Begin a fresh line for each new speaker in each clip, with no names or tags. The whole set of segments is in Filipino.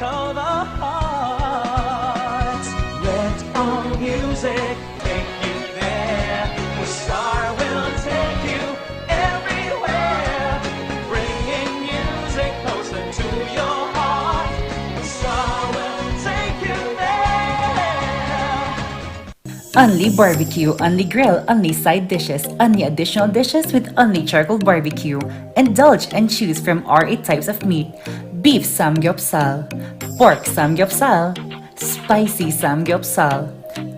tickle the heart. Let our music take you there. The star will take you everywhere, bringing music closer to your heart. The star will take you there.
Only barbecue, only grill, only side dishes, only additional dishes with only charcoal barbecue. Indulge and choose from our 8 types of meat: beef samgyeopsal, pork samgyeopsal, spicy samgyeopsal,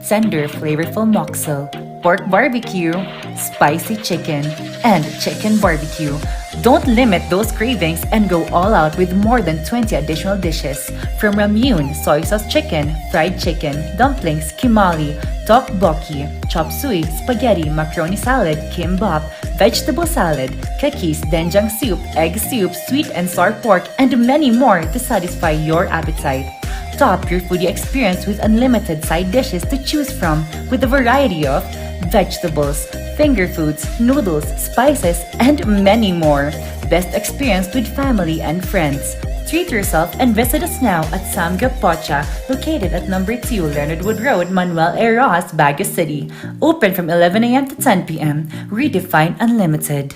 tender flavorful moksel, pork barbecue, spicy chicken, and chicken barbecue. Don't limit those cravings and go all out with more than 20 additional dishes. From ramyun, soy sauce chicken, fried chicken, dumplings, kimali, tteokbokki, chop suey, spaghetti, macaroni salad, kimbap, vegetable salad, kakis, doenjang soup, egg soup, sweet and sour pork, and many more to satisfy your appetite. Top your foodie experience with unlimited side dishes to choose from with a variety of vegetables, finger foods, noodles, spices, and many more. Best experience with family and friends. Treat yourself and visit us now at Samgyup Pocha, located at number 2 Leonard Wood Road, Manuel A. Rojas, Baguio City. Open from 11 a.m. to 10 p.m. Redefine Unlimited.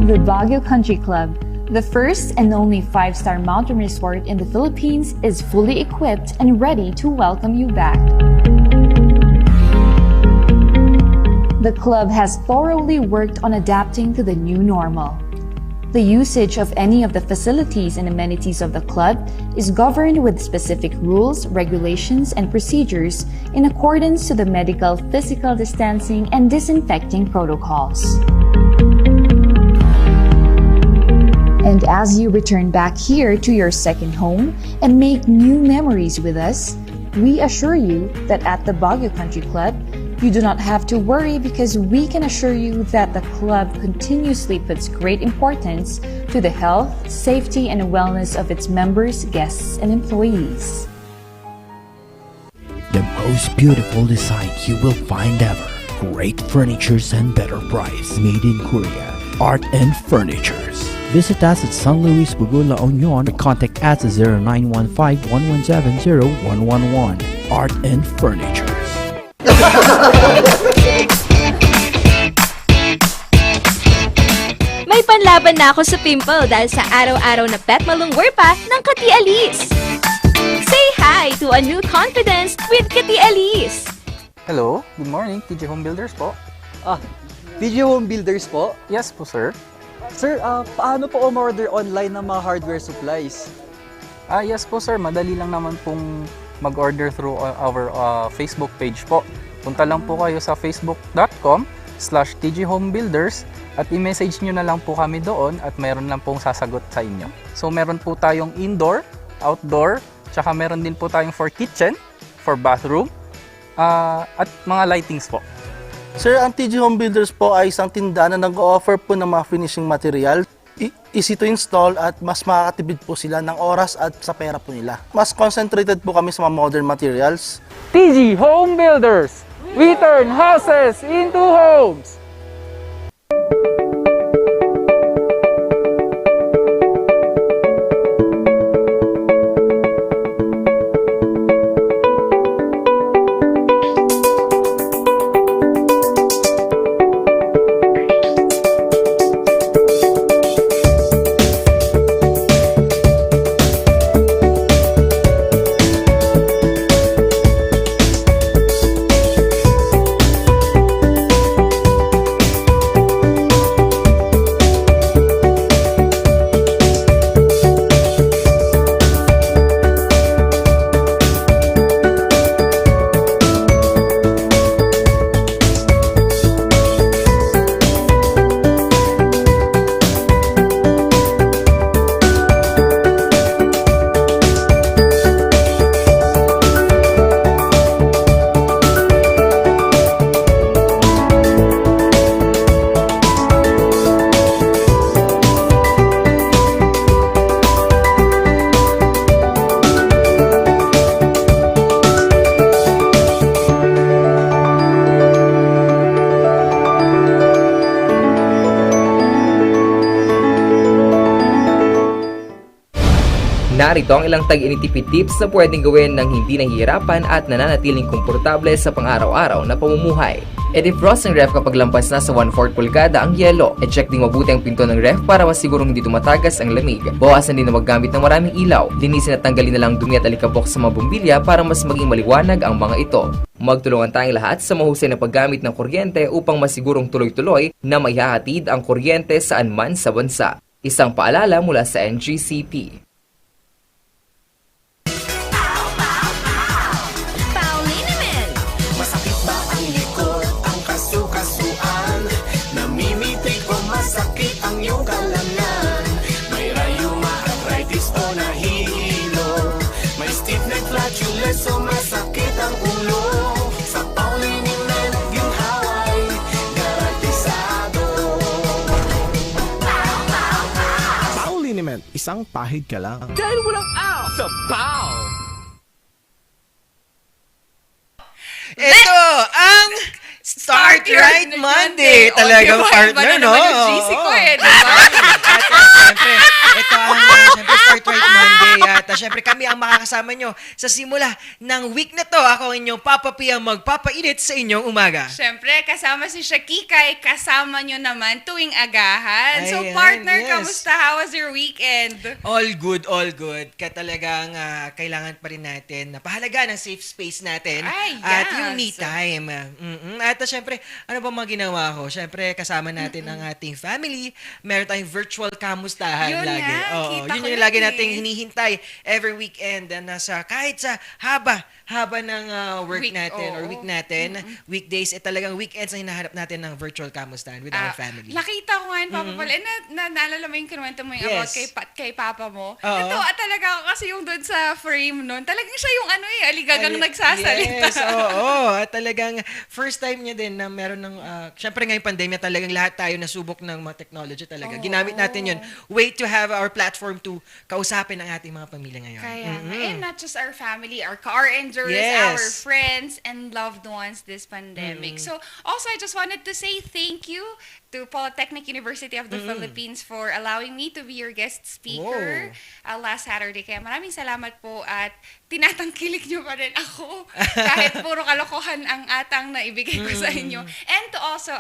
The Baguio Country Club, the first and only 5-star mountain resort in the Philippines, is fully equipped and ready to welcome you back. The club has thoroughly worked on adapting to the new normal. The usage of any of the facilities and amenities of the club is governed with specific rules, regulations, and procedures in accordance to the medical, physical distancing, and disinfecting protocols. And as you return back here to your second home and make new memories with us, we assure you that at the Baguio Country Club, you do not have to worry, because we can assure you that the club continuously puts great importance to the health, safety, and wellness of its members, guests, and employees.
The most beautiful design you will find ever. Great furnitures and better price. Made in Korea. Art and Furnitures. Visit us at San Luis, Bugo, La Union, or contact us at 0915-117-0111. Art and Furnitures.
May panlaban na ako sa pimple dahil sa araw-araw na pet malungwer pa ng Kati Alice. Say hi to a new confidence with Kati Alice.
Hello, good morning, TJ Home Builders po.
TJ Home Builders po?
Yes po, sir.
Sir, paano po umorder online ng mga hardware supplies?
Yes po, sir. Madali lang naman pong mag-order through our Facebook page po. Punta lang po kayo sa facebook.com/tjhomebuilders at i-message nyo na lang po kami doon at meron lang pong sasagot sa inyo. So meron po tayong indoor, outdoor, tsaka meron din po tayong for kitchen, for bathroom, at mga lightings po.
Sir, ang TJ Home Builders po ay isang tindahan na nag-offer po ng mga finishing material. Easy to install at mas makakatipid po sila ng oras at sa pera po nila. Mas concentrated po kami sa mga modern materials.
TJ Home Builders! We turn houses into homes!
Narito ang ilang tag-initipid tips na pwedeng gawin ng hindi nahihirapan at nananatiling komportable sa pang-araw-araw na pamumuhay. I-defrost ang ref kapag lampas na sa 1/4 pulgada ang yelo. I-check ding mabuti ang pinto ng ref para masigurong hindi tumatagas ang lamig. Bawasan din na maggamit ng maraming ilaw. Linisin at tanggalin na lang dumi at alikabok sa mga bumbilya para mas maging maliwanag ang mga ito. Magtulungan tayong lahat sa mahusay na paggamit ng kuryente upang masigurong tuloy-tuloy na maihahatid ang kuryente saan man sa bansa. Isang paalala mula sa NGCP.
Paulinamen! Masakit ba ang likod, ang kasukasuan? Namimitig o masakit ang iyong kalamnan? May rayuma, arthritis o nahihilo? May stiff neck, flatulence o masakit ang ulo? Sa Paulinamen, ginhaway, garantisado.
Paulinamen, isang pahid ka lang.
Dahil walang out sa Pau!
Ito ang Start Right Monday. Talagang partner, no?
Yung GC ko diba?
At syempre, ito ang syempre Start Right Monday. At syempre kami ang makakasama nyo sa simula ng week na to. Ako ang inyong Papa P ang magpapainit sa inyong umaga.
Siyempre, kasama si Shakika, kasama nyo naman tuwing agahan. So,
Ayan,
partner,
yes.
kamusta? How was your weekend?
All good, all good. Kaya talagang kailangan pa rin natin na pahalaga ng safe space natin.
Ay,
At
yes.
yung me time. At syempre, ano ba mga ginawa ko? Syempre, kasama natin ang ating family. Meron tayong virtual kamustahan
Yun
lagi.
nga,
Oo,
kita
yun
ko
yung
yun
lagi
eh.
nating hinihintay every weekend. Kahit sa haba ng work
Week,
natin or
oo.
week natin, weekdays, talagang weekends na hinahanap natin ng virtual kamustahan with our family.
Nakita ko nga yun, Papa Paul. Naalala mo yung kinuwento mo yung about
Yes.
kay Papa mo.
Oo.
Ito, talaga ako kasi yung doon sa frame nun, talagang siya yung aligagang
Ay,
nagsasalita.
Yes, oo. At talagang first time niya din na meron ng, syempre ngayong pandemya talagang lahat tayo nasubok ng mga technology talaga. Ginamit natin yun. Way to have our platform to kausapin ang ating mga pamilya ngayon.
Kaya, and not just our family, our car endures,
Yes.
our friends and loved ones this pandemic. So, also, I just wanted to say thank you to Polytechnic University of the Philippines for allowing me to be your guest speaker last Saturday. Kaya maraming salamat po at tinatangkilik nyo pa rin ako kahit puro kalokohan ang atang na ibigay ko sa inyo. And to also,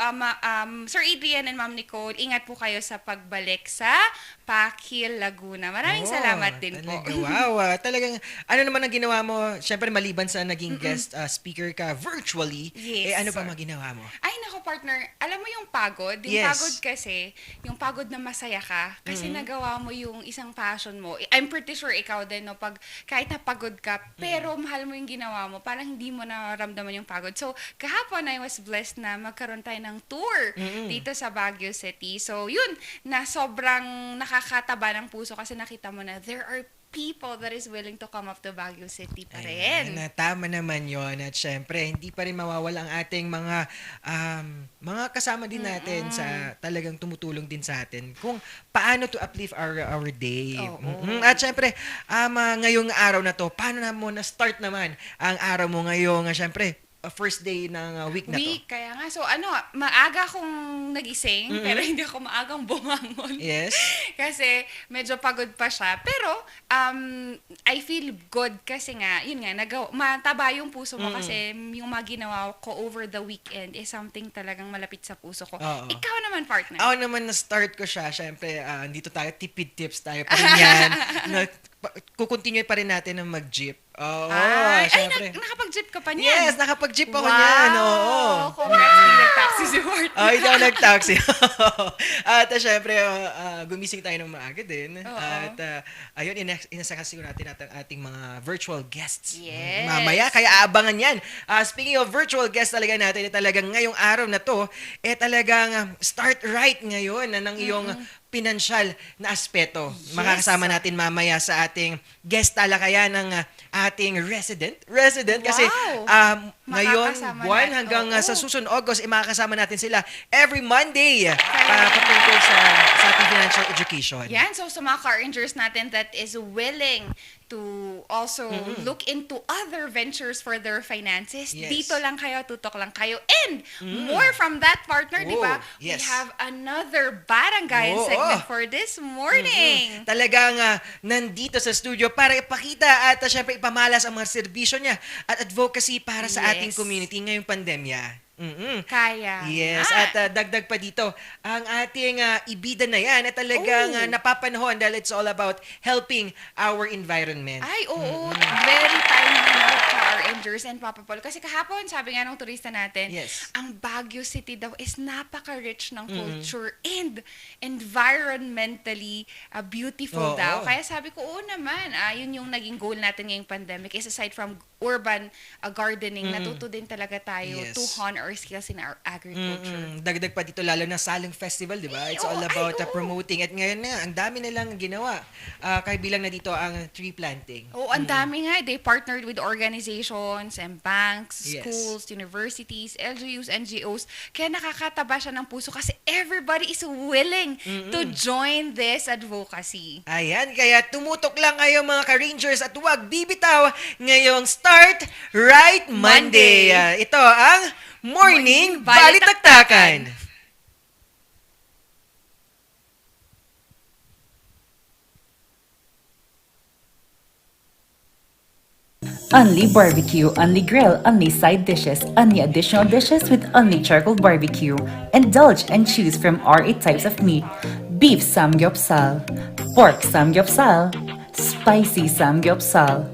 Sir Adrian and Ma'am Nicole, ingat po kayo sa pagbalik sa Pakil, Laguna. Maraming salamat din po.
Talaga, wow. Talagang, ano naman ang ginawa mo? Syempre, maliban sa naging guest speaker ka virtually,
Yes,
ano pa
sir.
mga ginawa mo?
Ay, nako partner, alam mo yung pagod? Yung
Yes.
pagod kasi, yung pagod na masaya ka, kasi nagawa mo yung isang passion mo. I'm pretty sure ikaw din, no? Pag, kahit napagod ka, pero mahal mo yung ginawa mo, parang hindi mo naramdaman yung pagod. So, kahapon I was blessed na magkaroon tayo ng tour dito sa Baguio City. So, yun, na sobrang nakakataba ng puso kasi nakita mo na there are people that is willing to come up to Baguio City pa rin.
Ayan, tama naman yon. At syempre, hindi pa rin mawawala ang ating mga kasama din natin sa talagang tumutulong din sa atin kung paano to uplift our day. At syempre, ngayong araw na to, paano na mo na-start naman ang araw mo ngayong, syempre, first day ng week na to?
Kaya nga. So, maaga akong nagising, pero hindi ako maagang bumangon.
Yes.
Kasi medyo pagod pa siya. Pero, I feel good kasi nga, yun nga, mataba yung puso mo kasi yung mga ginawa ko over the weekend is something talagang malapit sa puso ko.
Oo.
Ikaw naman, partner.
Ako naman na-start ko siya. Syempre, dito tayo, tipid tips tayo pa rin yan. Kukontinue pa rin natin ng mag-jeep. Oo, syempre.
Nakapag-jeep ka pa niyan.
Yes, nakapag-jeep ako niyan. Oo.
Congrats, hindi nag-taxi si partner.
Hindi ako nag-taxi. At syempre, gumising tayo ng maaga din. At ayun, inasakasig natin ang ating mga virtual guests.
Yes.
Mamaya, kaya abangan yan. Speaking of virtual guests talaga natin, talagang ngayong araw na to, talagang start right ngayon ng iyong pinansyal na aspeto.
Yes.
Makakasama natin mamaya sa ating guest talakayan ng ating resident kasi ngayon
makakasama
buwan
natin.
hanggang
Oo.
sa susunod August, makakasama natin sila every Monday patungkol sa ating financial education.
Yan, so sa mga car rangers natin that is willing to also look into other ventures for their finances,
Yes.
dito lang kayo, tutok lang kayo. And more from that, partner, di ba?
Yes.
We have another barangay segment for this morning.
Talagang nandito sa studio para ipakita at syempre ipamalas ang mga serbisyo niya at advocacy para sa ating
Yes.
community ngayong pandemya.
Kaya.
Yes, at dagdag pa dito, ang ating ibida na yan ay talagang napapanahon dahil it's all about helping our environment.
Ay, oo. Very timely na car rangers and Papa Paul. Kasi kahapon, sabi nga ng turista natin,
Yes.
ang Baguio City daw is napaka-rich ng culture and environmentally beautiful
Oo.
daw. Kaya sabi ko, oo naman, yun yung naging goal natin ngayong pandemic is aside from urban gardening, natuto din talaga tayo
Yes.
to hone our skills in our agriculture.
Dagdag pa dito lalo na Saling Festival, di ba? It's all about promoting. At ngayon nga, ang dami nilang ginawa. Kabilang na dito ang tree planting.
Oh, ang dami nga. They partnered with organizations and banks,
Yes.
schools, universities, LGUs, NGOs. Kaya nakakataba siya ng puso kasi everybody is willing to join this advocacy.
Ayan, kaya tumutok lang kayo mga ka-rangers at huwag bibitaw ngayong Start Right Monday. Ito ang Morning Balitaktakan.
Only barbecue, only grill, only side dishes, only additional dishes with only charcoal barbecue. Indulge and choose from our 8 types of meat. Beef samgyeopsal, pork samgyeopsal, spicy samgyeopsal,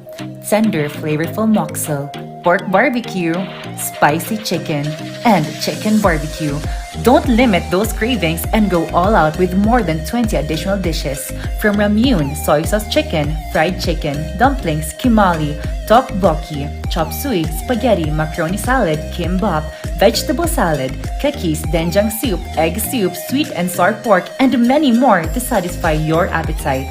tender flavorful moksel, pork barbecue, spicy chicken, and chicken barbecue. Don't limit those cravings and go all out with more than 20 additional dishes. From ramyun, soy sauce chicken, fried chicken, dumplings, kimali, tteokbokki, chop suey, spaghetti, macaroni salad, kimbap, vegetable salad, kakis, doenjang soup, egg soup, sweet and sour pork, and many more to satisfy your appetite.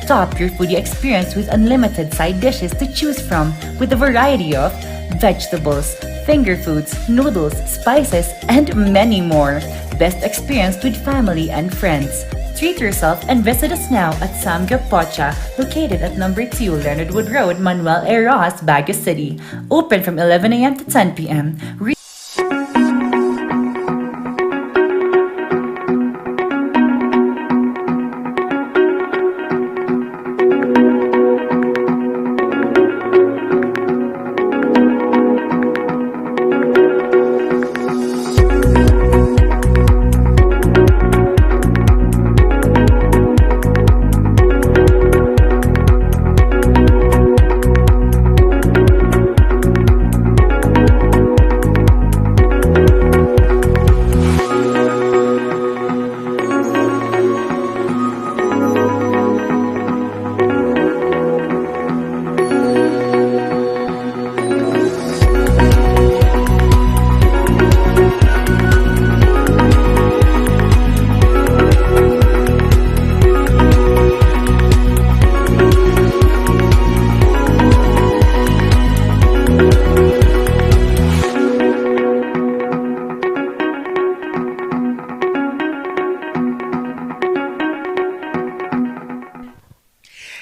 Top your foodie experience with unlimited side dishes to choose from with a variety of vegetables, finger foods, noodles, spices, and many more. Best experience with family and friends. Treat yourself and visit us now at Samgyup Pocha, located at number 2 Leonard Wood Road, Manuel A. Rojas, Baguio City. Open from 11 a.m. to 10 p.m.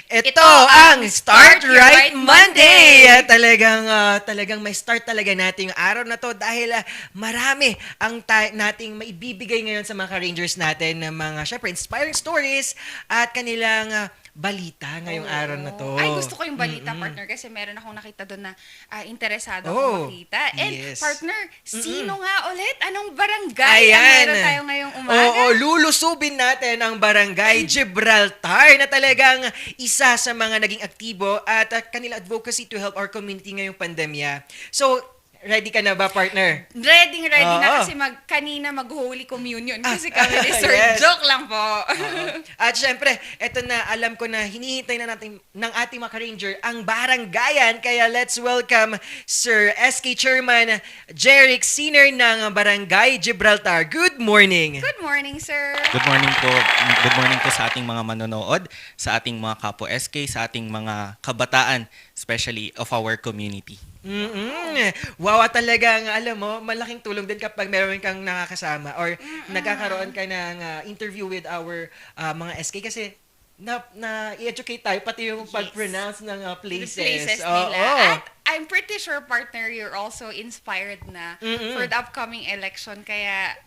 Ito ang Start Right Monday. Talagang may start talaga natin yung araw na to dahil marami ang nating maibibigay ngayon sa mga ka-rangers natin ng mga syempre inspiring stories at kanilang balita ngayong araw na to.
Ay, gusto ko yung balita, partner, kasi meron akong nakita doon na interesado akong makita. And,
yes.
partner, sino nga ulit? Anong barangay ang meron tayo ngayong umaga?
Oo, lulusubin natin ang barangay Gibraltar na talagang isa sa mga naging aktibo at kanila advocacy to help our community ngayong pandemya. So, ready ka na ba, partner?
Ready na kasi kanina mag-Holy Communion kasi kami ni Sir.
Yes.
Joke lang po.
At syempre, eto na, alam ko na hinihintay na natin ng ating mga ka-ranger ang barangayan. Kaya let's welcome Sir SK Chairman Jeric Senior ng Barangay Gibraltar. Good morning.
Good morning, sir.
Good morning po. Good morning po sa ating mga manonood, sa ating mga kapo SK, sa ating mga kabataan, especially of our community.
Wow, talagang alam mo, malaking tulong din kapag meron kang nakakasama or nagkakaroon ka ng interview with our mga SK kasi i-educate tayo pati yung pag-pronounce ng
The
places.
places
Oo.
nila. At I'm pretty sure, partner, you're also inspired na for the upcoming election. Kaya...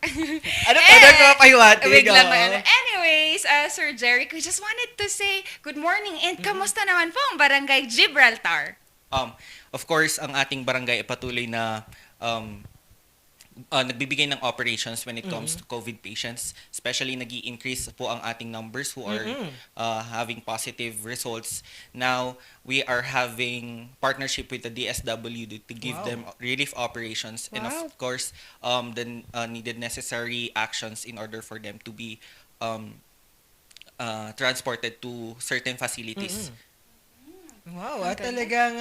Ano pa nagpapahiwatig?
Biglang
Oo.
ano. Anyways, Sir Jeric, we just wanted to say good morning and kamusta naman po ang Barangay Gibraltar?
Of course, ang ating barangay ay patuloy na nagbibigay ng operations when it comes to COVID patients. Especially, nag-i-increase po ang ating numbers who are having positive results. Now, we are having partnership with the DSWD to give them relief operations and of course, the needed necessary actions in order for them to be transported to certain facilities.
Wow, talagang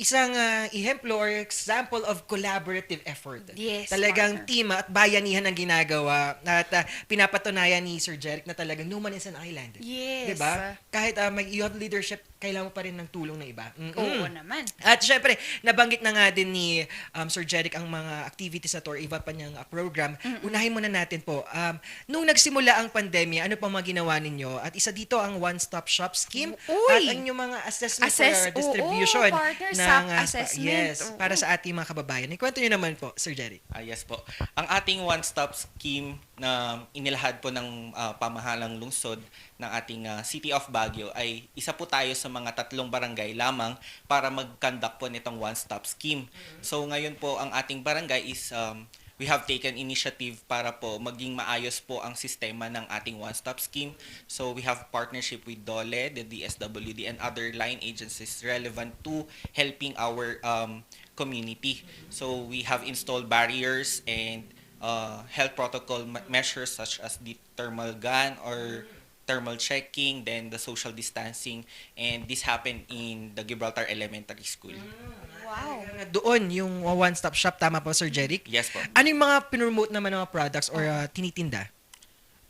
isang ehemplo or example of collaborative effort.
Yes,
Talagang
partner.
team at bayanihan ang ginagawa at pinapatunayan ni Sir Jeric na talagang no man is an island.
Yes.
Diba? Kahit you have leadership, kailangan mo pa rin ng tulong ng iba.
Oo naman.
At syempre, nabanggit na nga din ni Sir Jeric ang mga activities na to or iba pa niyang program. Unahin muna natin po. Nung nagsimula ang pandemya, ano pang mga ginawa ninyo? At isa dito ang one-stop shop scheme at ang inyong mga assessment for distribution
partner,
ng
SAP assessment.
yes, para sa ating mga kababayan. Ikwento niyo naman po, Sir Jeric.
Yes po. Ang ating one-stop scheme na inilahad po ng pamahalang lungsod ng ating City of Baguio ay isa po tayo sa mga 3 barangay lamang para mag-conduct po nitong one-stop scheme. So ngayon po ang ating barangay is we have taken initiative para po maging maayos po ang sistema ng ating one-stop scheme. So we have partnership with DOLE, the DSWD, and other line agencies relevant to helping our community. So we have installed barriers and health protocol measures such as the thermal gun or thermal checking, then the social distancing, and this happened in the Gibraltar Elementary School.
Wow.
Doon yung one-stop shop, tama po, Sir Jeric?
Yes po.
Ano yung mga pinromote naman ng mga products or tinitinda?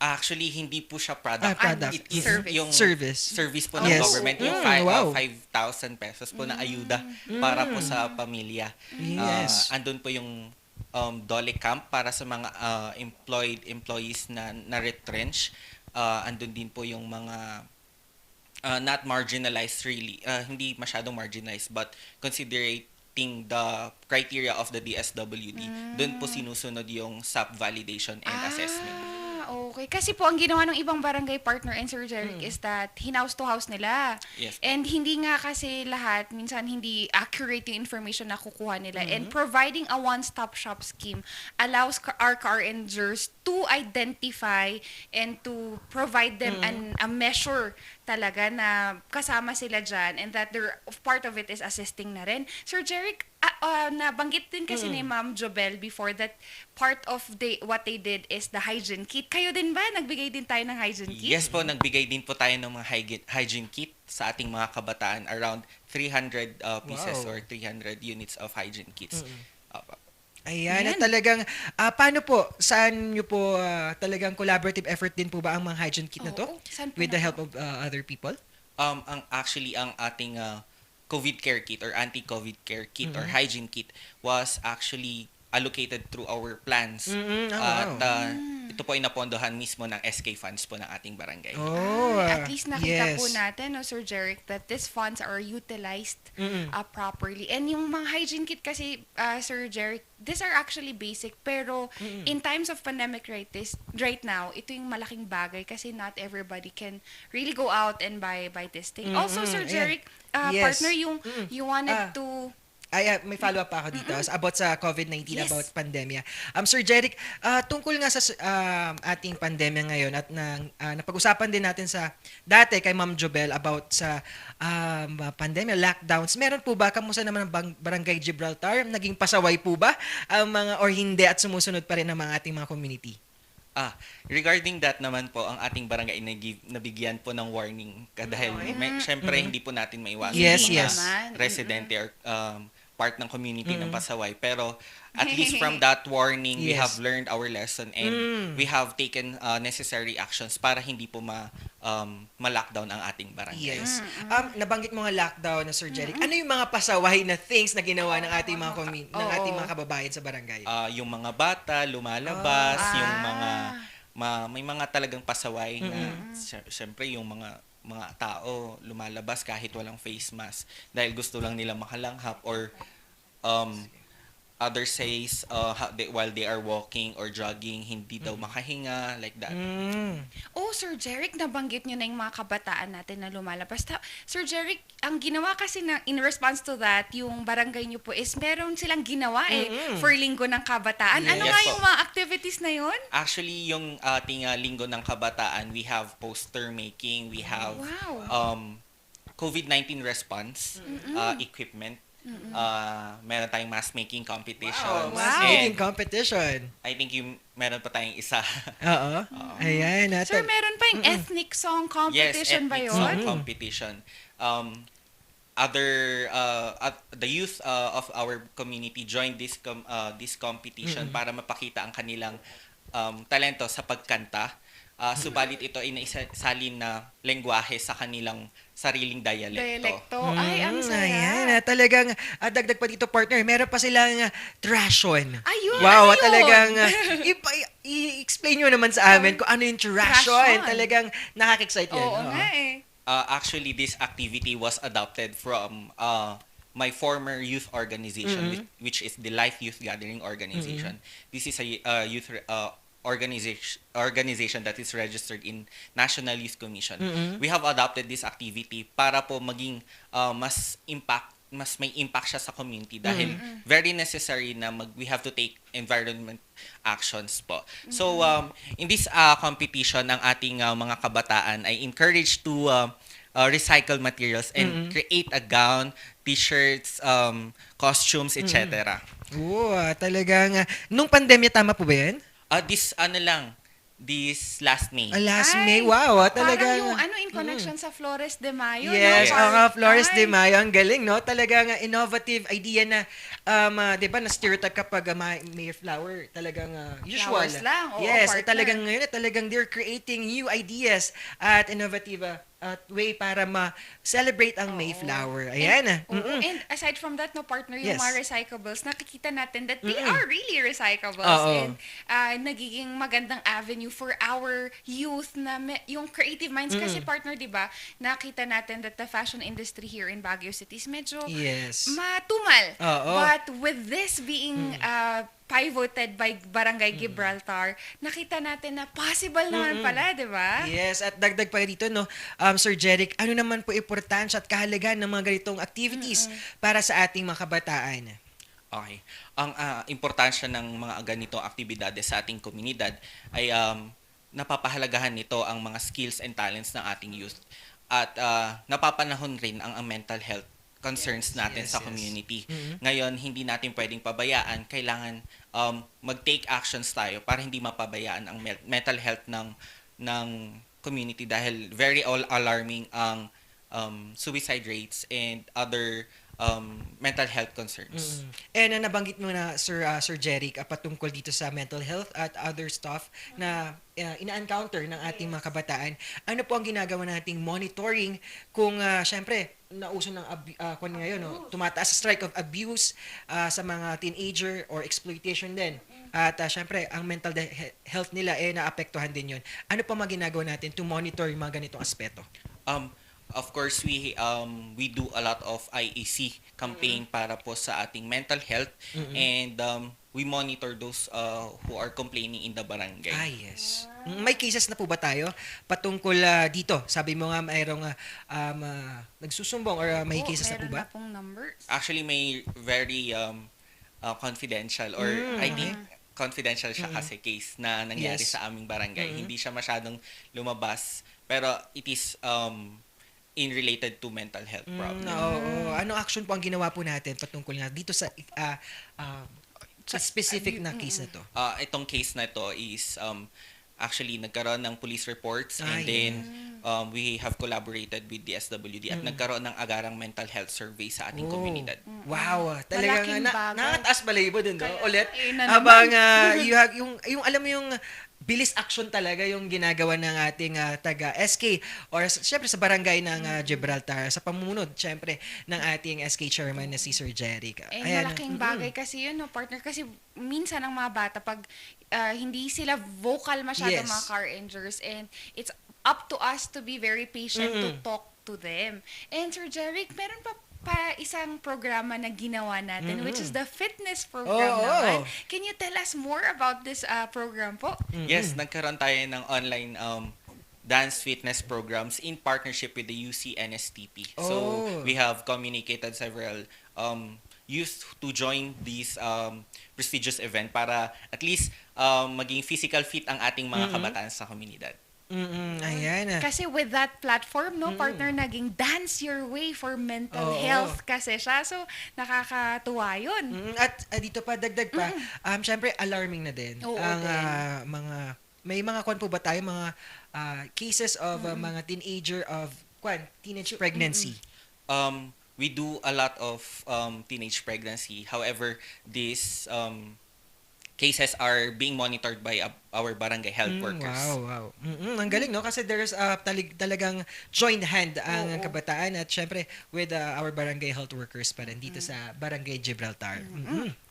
Actually, hindi po siya product.
Product.
It is
Service.
yung service po ng
Yes.
government, yung
Wow.
5,000 pesos po na ayuda para po sa pamilya.
Yes.
Andun po yung Dole Camp para sa mga employees na na-retrench. Andun din po yung mga not marginalized really, hindi masyadong marginalized but considering the criteria of the DSWD, doon po sinusunod yung SAP validation and assessment.
Okay. Kasi po, ang ginawa ng ibang barangay partner and Sir Jeric is that hinaus to house nila.
Yes.
And hindi nga kasi lahat, minsan hindi accurate yung information na kukuha nila. And providing a one-stop shop scheme allows our car rangers to identify and to provide them a measure talaga na kasama sila dyan and that part of it is assisting na rin. Sir Jeric, nabanggit din kasi ni Ma'am Jobel before that part of what they did is the hygiene kit. Kayo din ba? Nagbigay din tayo ng hygiene kit?
Yes po, nagbigay din po tayo ng mga hygiene kit sa ating mga kabataan, around 300 pieces or 300 units of hygiene kits.
Ayan, at talagang, paano po, saan nyo po talagang collaborative effort din po ba ang mga hygiene kit na to?
Saan po
With the help of other people?
Ang ating COVID care kit or anti-COVID care kit or hygiene kit was actually allocated through our plans. At ito po ay napondohan mismo ng SK funds po ng ating barangay.
At least nakita po natin, no, Sir Jeric, that these funds are utilized properly. And yung mga hygiene kit kasi, Sir Jeric, these are actually basic. Pero in times of pandemic right now, ito yung malaking bagay kasi not everybody can really go out and buy this thing. Also, Sir Jeric, partner, you wanted to...
May follow-up pa ako dito about sa COVID-19, about pandemya. Sir Jeric, tungkol nga sa ating pandemya ngayon at napag-usapan din natin sa dati kay Ma'am Jobel about sa pandemya, lockdowns. Meron po ba, kamusta naman ang Barangay Gibraltar? Naging pasaway po ba ang mga or hindi at sumusunod pa rin ang mga ating mga community?
Regarding that naman po, ang ating barangay nabigyan po ng warning dahil syempre hindi po natin maiwasan
Yes,
yung
yes.
mga residente or part ng community ng Pasaway. Pero at least from that warning, we
Yes.
have learned our lesson and we have taken necessary actions para hindi po ma-lockdown ang ating barangay.
Yes. Nabanggit mo nga lockdown na Sir Jeric. Ano yung mga pasaway na things na ginawa ng ating mga ng ating mga kababayan sa barangay?
Yung mga bata lumalabas, yung mga may mga talagang pasaway na syempre yung mga tao lumalabas kahit walang face mask dahil gusto lang nila makalanghap or others says while they are walking or jogging hindi daw makahinga like that.
Oh, Sir Jeric, nabanggit niyo na yung mga kabataan natin na lumalabas. Sir Jeric, ang ginawa kasi in response to that, yung barangay niyo po is meron silang ginawa for Linggo ng Kabataan. Ano
Yes
nga
po.
yung mga activities na yun?
Actually, yung ating Linggo ng Kabataan, we have poster making, we have COVID-19 response equipment. Meron tayong mask making competition.
Mask making competition.
I think meron pa tayong isa.
Oo. Ayan.
Sir, meron pa yung ethnic song competition ba
ethnic
yun?
song competition. The youth of our community joined this competition para mapakita ang kanilang talento sa pagkanta. Subalit ito ay naisalin na lengguwahe sa kanilang sariling dialekto.
Ay, ang saya.
Ayan, talagang dagdag pa dito partner, meron pa silang trashon.
Ayun,
wow,
ano yun?
talagang i-explain nyo naman sa amin kung ano yung trashon.
Trashon.
Talagang nakaka-excite yan.
Oo nga eh.
Actually, this activity was adopted from my former youth organization, which is the Life Youth Gathering Organization. This is a youth organization that is registered in National Youth Commission. We have adopted this activity para po maging mas may impact siya sa community dahil very necessary na we have to take environment actions po. So in this competition ang ating mga kabataan ay encouraged to recycle materials and create a gown, t-shirts, costumes, etc.
Talagang nung pandemya tama po ba yan?
This last May.
Last May, wow. Talagang
Parang yung in connection sa Flores de Mayo.
yes,
no?
ang Flores de Mayo, ang galing, no? Talagang innovative idea na, di ba, na-stereotype kapag Mayflower, talagang usual.
Flowers lang, oo,
yes,
partner.
talagang ngayon, talagang they're creating new ideas at innovative way para ma-celebrate ang Mayflower. Ayan.
And aside from that, no partner, yung
Yes.
mga recyclables, nakikita natin that they are really recyclables.
Oo.
And nagiging magandang avenue for our youth na yung creative minds. Kasi partner, di ba, nakita natin that the fashion industry here in Baguio City is medyo
Yes.
matumal.
Oo.
But with this being pivoted by Barangay Gibraltar, nakita natin na possible naman pala, di ba?
Yes, at dagdag pa dito, no, Sir Jeric, ano naman po importansya at kahalagan ng mga ganitong activities para sa ating mga kabataan?
Okay. Ang importansya ng mga ganitong aktibidades sa ating komunidad ay napapahalagahan nito ang mga skills and talents ng ating youth. At napapanahon rin ang mental health concerns natin sa community. Ngayon, hindi natin pwedeng pabayaan. Kailangan mag-take actions tayo para hindi mapabayaan ang mental health ng community dahil very alarming ang suicide rates and other mental health concerns.
And nabanggit mo na Sir Jeric patungkol dito sa mental health at other stuff na ina-encounter ng ating mga kabataan. Ano po ang ginagawa nating monitoring kung syempre nauso ng ngayon, no? Tumataas sa strike of abuse sa mga teenager or exploitation din. At syempre, ang mental health nila naapektuhan din yun. Ano pa mga ginagawa natin to monitor yung mga ganitong aspeto?
Of course, we do a lot of IAC campaign para po sa ating mental health and we monitor those who are complaining in the barangay.
Yes. May cases na po ba tayo patungkol dito? Sabi mo nga mayroong nagsusumbong or may cases na po ba?
Meron na pong numbers.
Actually, may very confidential or I think confidential siya kasi case na nangyari
Yes.
sa aming barangay. Hindi siya masyadong lumabas pero it is in related to mental health problem.
Oo. Anong action po ang ginawa po natin patungkol na dito sa sa specific na case na to?
Itong case na to is actually nagkaroon ng police reports, and then we have collaborated with the SWD at nagkaroon ng agarang mental health survey sa ating komunidad.
Wow, talagang
Malaking bagay.
nakataas balahibo din, no? Ulit,
na
habang
naman.
you have, yung alam mo yung bilis action talaga yung ginagawa ng ating taga SK or syempre sa barangay ng Gibraltar sa pamumunod syempre ng ating SK chairman na si Sir Jeric.
Malaking bagay kasi yun, no, partner. Kasi minsan ang mga bata, pag hindi sila vocal masyado,
Yes.
mga car injures, and it's up to us to be very patient to talk to them. And Sir Jeric, meron pa isang programa na ginawa natin, which is the fitness program naman. Can you tell us more about this program po?
Yes, nagkaroon tayo ng online dance fitness programs in partnership with the UC NSTP. So we have communicated several youth to join this prestigious event para at least maging physical fit ang ating mga kabataan sa komunidad.
Ayan.
Kasi with that platform, no, partner, naging dance your way for mental health kasi siya. So, nakakatuwa yun.
At dito pa, dagdag pa, syempre alarming na din.
Oo,
Ang may mga kwan po ba tayo, mga cases of mga teenage pregnancy.
We do a lot of teenage pregnancy. However, these cases are being monitored by our barangay health workers.
Wow. Ang galing, no? Kasi there's talagang joined hand ang kabataan at syempre with our barangay health workers pa rin dito sa Barangay Gibraltar.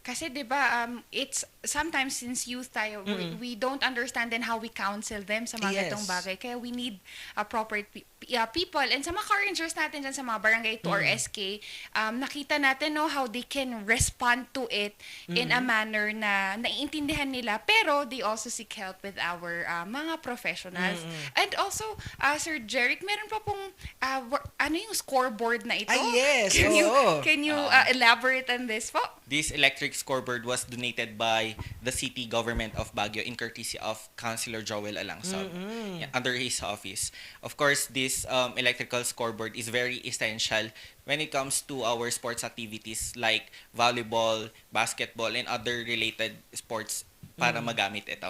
Kasi 'di ba, it's sometimes since youth tayo, we don't understand then how we counsel them sa mga ganitong bagay. Kaya we need appropriate people. And sa mga car insurers natin dyan sa mga barangay to or SK, nakita natin, no, how they can respond to it in a manner na naiintindihan nila, pero they also seek help with our mga professionals. And also, Sir Jeric, meron pa pong ano yung scoreboard na ito?
Yes.
Can you elaborate on this po?
This electric scoreboard was donated by the city government of Baguio in courtesy of Councilor Joel Alangsod under his office. Of course, this electrical scoreboard is very essential when it comes to our sports activities like volleyball, basketball, and other related sports para magamit ito.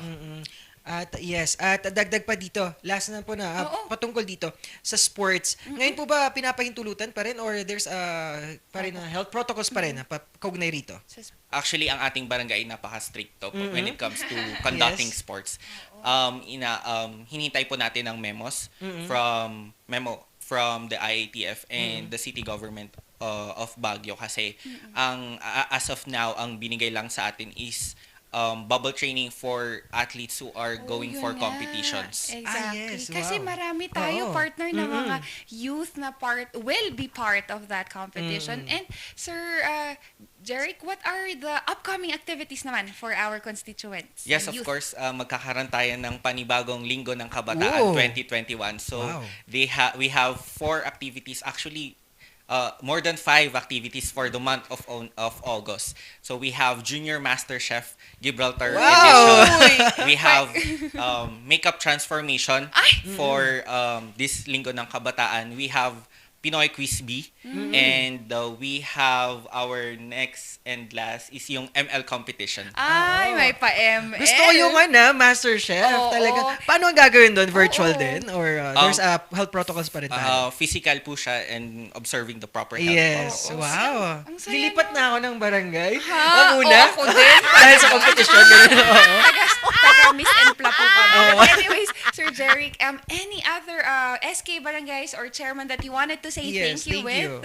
At yes, at dagdag pa dito, last na po na, patungkol dito sa sports. Ngayon po ba pinapahintulutan pa rin or there's pa rin health protocols pa rin na kaugnay rito?
Actually, ang ating barangay napaka-stricto po when it comes to conducting sports. Hinintay po natin ang from the IATF and the city government of Baguio kasi as of now, ang binigay lang sa atin is bubble training for athletes who are going for competitions.
Exactly.
Yes,
Kasi
wow.
marami tayo, partner, na mga youth na will be part of that competition. And Sir Jeric, what are the upcoming activities naman for our constituents?
Yes, of course, magkakaroon tayo ng panibagong Linggo ng Kabataan 2021. So we have 4 activities, actually more than 5 activities for the month of August. So we have Junior Master Chef Gibraltar Edition. We have Makeup Transformation for this Linggo ng Kabataan. We have Pinoy Quiz Bee. And we have our next and last is yung ML competition.
Ay, may pa-ML.
Gusto ko yung Master Chef. Talaga. Paano ang gagawin doon? Virtual din? Or there's health protocols pa rin tayo?
Physical po siya and observing the proper health
Yes.
protocols.
Wow.
Ang saya
Lilipat na ako ng barangay.
Ha?
Muna.
Oo, ako din.
Dahil sa competition.
Taga Miss Empla po kami. But anyways, Sir Jeric, any other SK barangays or chairman that you wanted to say
Yes,
thank you with?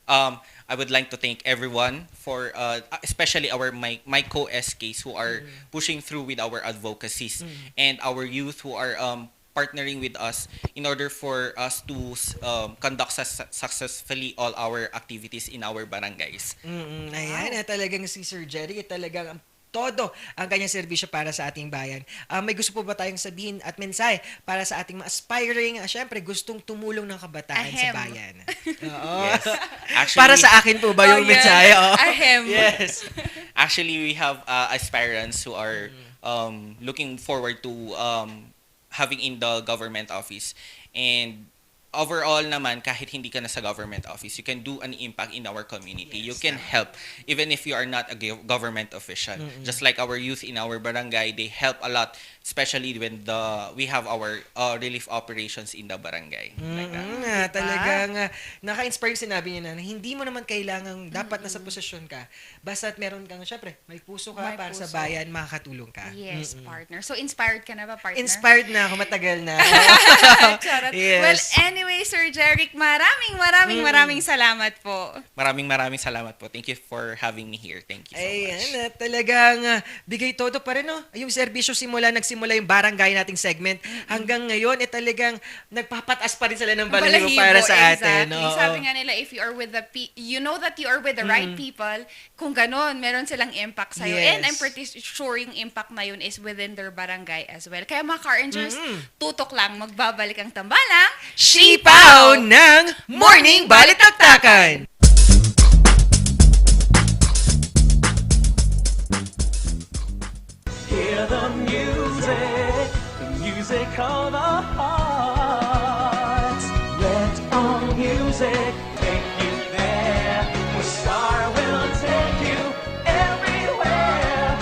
I would like to thank everyone for, especially my co-SKs who are pushing through with our advocacies and our youth who are partnering with us in order for us to conduct successfully all our activities in our barangays.
Ayan, talagang si Sir Jeric talagang todo ang kanyang serbisyo para sa ating bayan. May gusto po ba tayong sabihin at mensahe para sa ating mga aspiring, syempre gustong tumulong ng kabataan sa bayan?
Yes. Actually,
para sa akin po ba yung mensahe?
Yes. Actually, we have aspirants who are looking forward to having in the government office. And overall naman, kahit hindi ka na sa government office, you can do an impact in our community. You can help, even if you are not a government official. Just like our youth in our barangay, they help a lot especially when we have our relief operations in the barangay. Like that.
Talagang naka-inspire yung sinabi niya na hindi mo naman kailangang dapat nasa posisyon ka. Basta't meron kang, syempre, may puso ka
May
para sa
puso.
bayan, makakatulong ka.
Yes, partner. So, inspired ka na ba, partner?
Inspired na ako, matagal na.
Charot.
Yes.
Well, anyway, Sir Jeric, maraming salamat po.
Maraming salamat po. Thank you for having me here. Thank you so much.
Ayan, talagang bigay todo pa rin, no? Yung serbisyo nagsimula yung barangay nating segment. Hanggang ngayon, talagang nagpapataas pa rin sila ng balahibo para sa atin.
Exactly.
Oo.
Sabi nga nila, if you are with you know that you are with the right people, kung ganon, meron silang impact sa'yo.
Yes.
And I'm pretty sure yung impact na yun is within their barangay as well. Kaya mga Car Rangers, tutok lang, magbabalik ang tambalang
Sipaw ng Morning Balitaktakan!
Hear the music of our hearts. Let our music take you there, where Star will take you everywhere,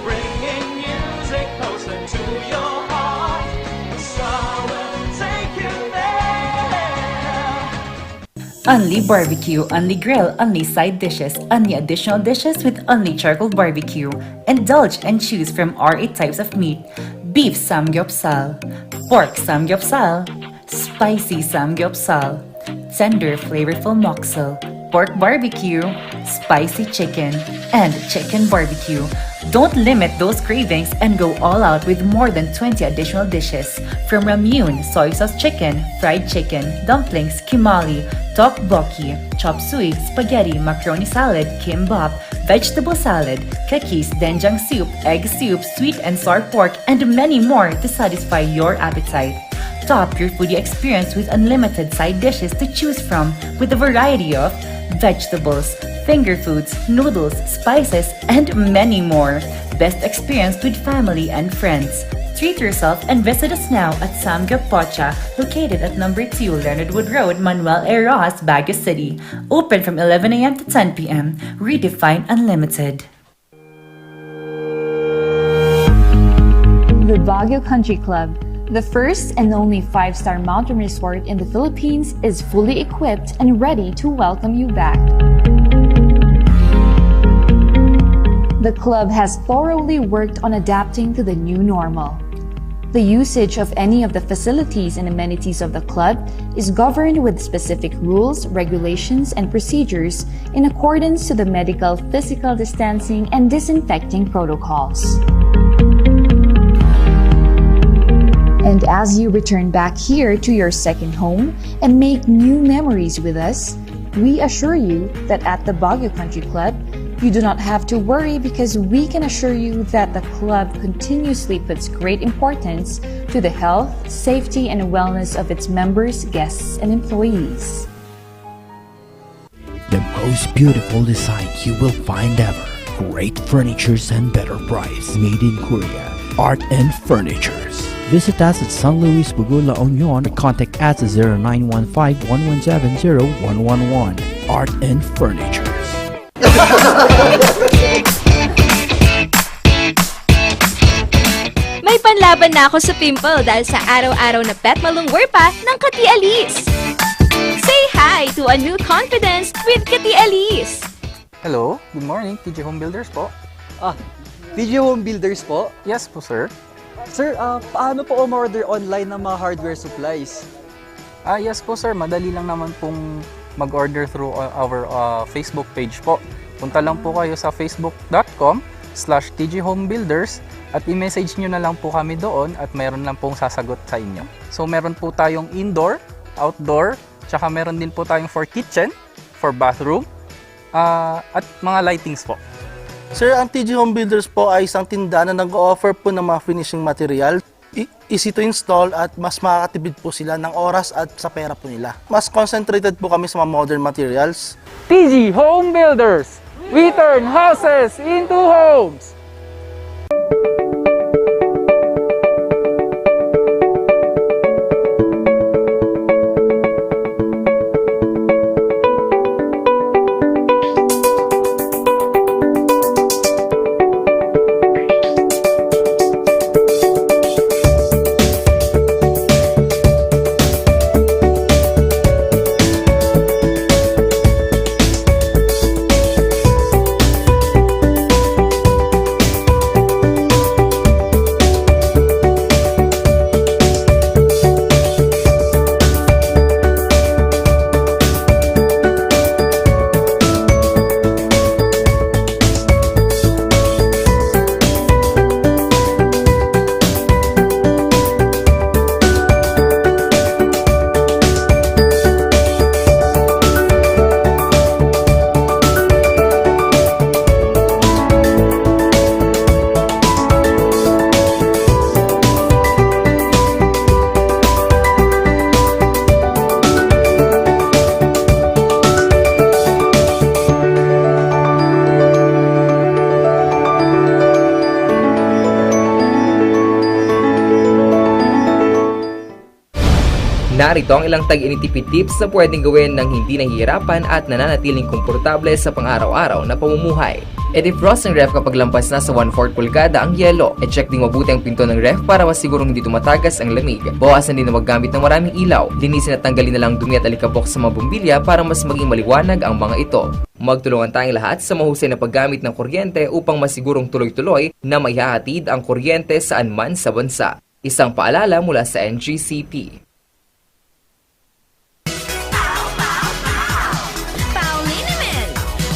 bringing music closer to your heart. Star will take you there.
Only barbecue, only grill, only side dishes, only additional dishes with only charcoal barbecue. Indulge and choose from our 8 types of meat. Beef samgyeopsal, pork samgyeopsal, spicy samgyeopsal, tender flavorful moksel, pork barbecue, spicy chicken, and chicken barbecue. Don't limit those cravings and go all out with more than 20 additional dishes. From ramyun, soy sauce chicken, fried chicken, dumplings, kimali, tteokbokki, chop suey, spaghetti, macaroni salad, kimbap, vegetable salad, kakis, doenjang soup, egg soup, sweet and sour pork, and many more to satisfy your appetite. Top your foodie experience with unlimited side dishes to choose from with a variety of vegetables, finger foods, noodles, spices, and many more. Best experience with family and friends. Treat yourself and visit us now at Samgyup Pocha, located at number 2 Leonard Wood Road, Manuel A. Rojas, Baguio City. Open from 11 a.m. to 10 p.m. Redefine Unlimited.
The Baguio Country Club, the first and only 5-star mountain resort in the Philippines, is fully equipped and ready to welcome you back. The club has thoroughly worked on adapting to the new normal. The usage of any of the facilities and amenities of the club is governed with specific rules, regulations, and procedures in accordance to the medical, physical distancing, and disinfecting protocols. And as you return back here to your second home and make new memories with us, we assure you that at the Baguio Country Club, you do not have to worry because we can assure you that the club continuously puts great importance to the health, safety, and wellness of its members, guests, and employees.
The most beautiful design you will find ever. Great furnitures and better price. Made in Korea. Art and Furnitures. Visit us at San Luis Bugo, La Union. Contact us at 0915-117-0111. Art and Furnitures.
May panlaban na ako sa pimple dahil sa araw-araw na pet malungwer pa ng Kati Alice. Say hi to a new confidence with Kati Alice.
Hello, good morning, TJ Home Builders po.
DJ Home Builders po?
Yes po, sir.
Sir, paano po umorder online ng mga hardware supplies?
Yes po, sir. Madali lang naman pong mag-order through our Facebook page po. Punta lang po kayo sa facebook.com/tghomebuilders at i-message nyo na lang po kami doon at meron lang pong sasagot sa inyo. So meron po tayong indoor, outdoor, tsaka meron din po tayong for kitchen, for bathroom, at mga lightings po.
Sir, ang TG Home Builders po ay isang tindahan na nag-offer po ng mga finishing material. Easy to install at mas makakatipid po sila ng oras at sa pera po nila. Mas concentrated po kami sa mga modern materials.
TG Home Builders! We turn houses into homes!
Narito ang ilang tag-initipid tips na pwedeng gawin ng hindi nahihirapan at nananatiling komportable sa pang-araw-araw na pamumuhay. I-defrost ng ref kapag lampas na sa 1/4 pulgada ang yelo. I-check din mabuti ang pinto ng ref para masigurong hindi tumatagas ang lamig. Bawasan din na maggamit ng maraming ilaw. Linisin at tanggalin na lang dumi at alikabok sa mga bumbilya para mas maging maliwanag ang mga ito. Magtulungan tayong lahat sa mahusay na paggamit ng kuryente upang masigurong tuloy-tuloy na maihahatid ang kuryente saan man sa bansa. Isang paalala mula sa NGCP.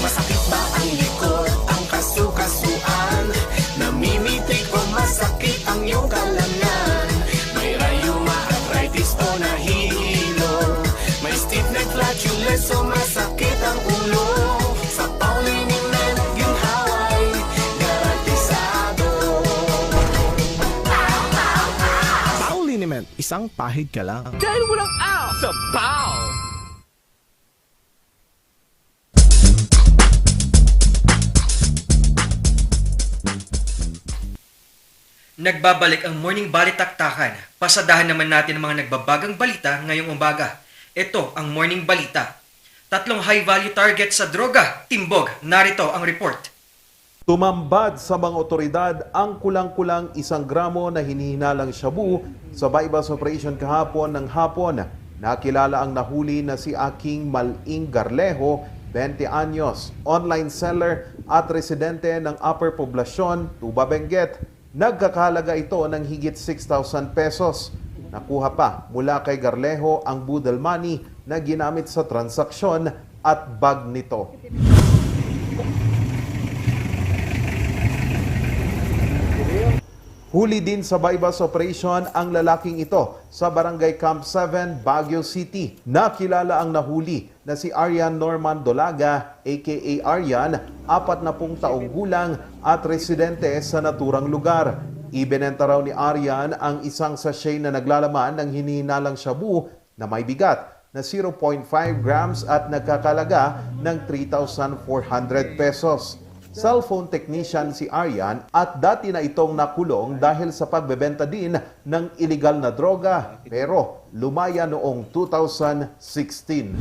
Masakit ba ang likod, ang kasukasuan? Namimitig o masakit ang iyong kalangan? May rayuma, arthritis o nahihilo? May stiff neck, flatulence o masakit ang ulo? Sa Pauliniment, ginhaway, garantisado.
Pauliniment, isang pahid ka lang.
Dahil walang out sa Pau!
Nagbabalik ang Morning Balitaktakan. Pasadahan naman natin ang mga nagbabagang balita ngayong umaga. Ito ang Morning Balita. 3 high-value target sa droga, timbog. Narito ang report.
Tumambad sa mga otoridad ang kulang-kulang 1 gramo na hinihinalang shabu sa bypass operation kahapon ng hapon. Nakilala ang nahuli na si Aking Maling Garlejo, 20 anyos, online seller at residente ng Upper Poblacion, Tuba Benguet. Nagkakahalaga ito ng higit 6,000 pesos. Nakuha pa mula kay Garlejo ang budal money na ginamit sa transaksyon at bag nito. Huli din sa bypass operation ang lalaking ito sa Barangay Camp 7, Baguio City. Nakilala ang nahuli na si Arian Norman Dolaga, aka Arian, 40 taong gulang at residente sa naturang lugar. Ibinenta raw ni Arian ang isang sachet na naglalaman ng hinihinalang shabu na may bigat na 0.5 grams at nagkakalaga ng 3,400 pesos. Cellphone technician si Arian at dati na itong nakulong dahil sa pagbebenta din ng illegal na droga pero lumaya noong 2016.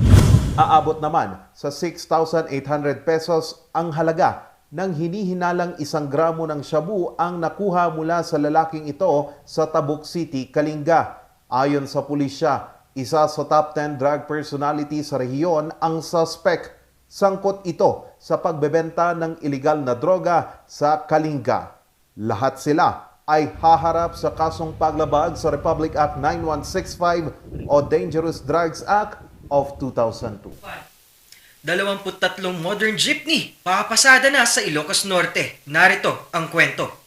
Aabot naman sa 6,800 pesos ang halaga ng hinihinalang 1 gramo ng shabu ang nakuha mula sa lalaking ito sa Tabuk City, Kalinga. Ayon sa pulisya, isa sa top 10 drug personality sa rehiyon ang suspect. Sangkot ito sa pagbebenta ng iligal na droga sa Kalinga. Lahat sila ay haharap sa kasong paglabag sa Republic Act 9165 o Dangerous Drugs Act of 2002.
23 modern jeepney, papasada na sa Ilocos Norte. Narito ang kwento.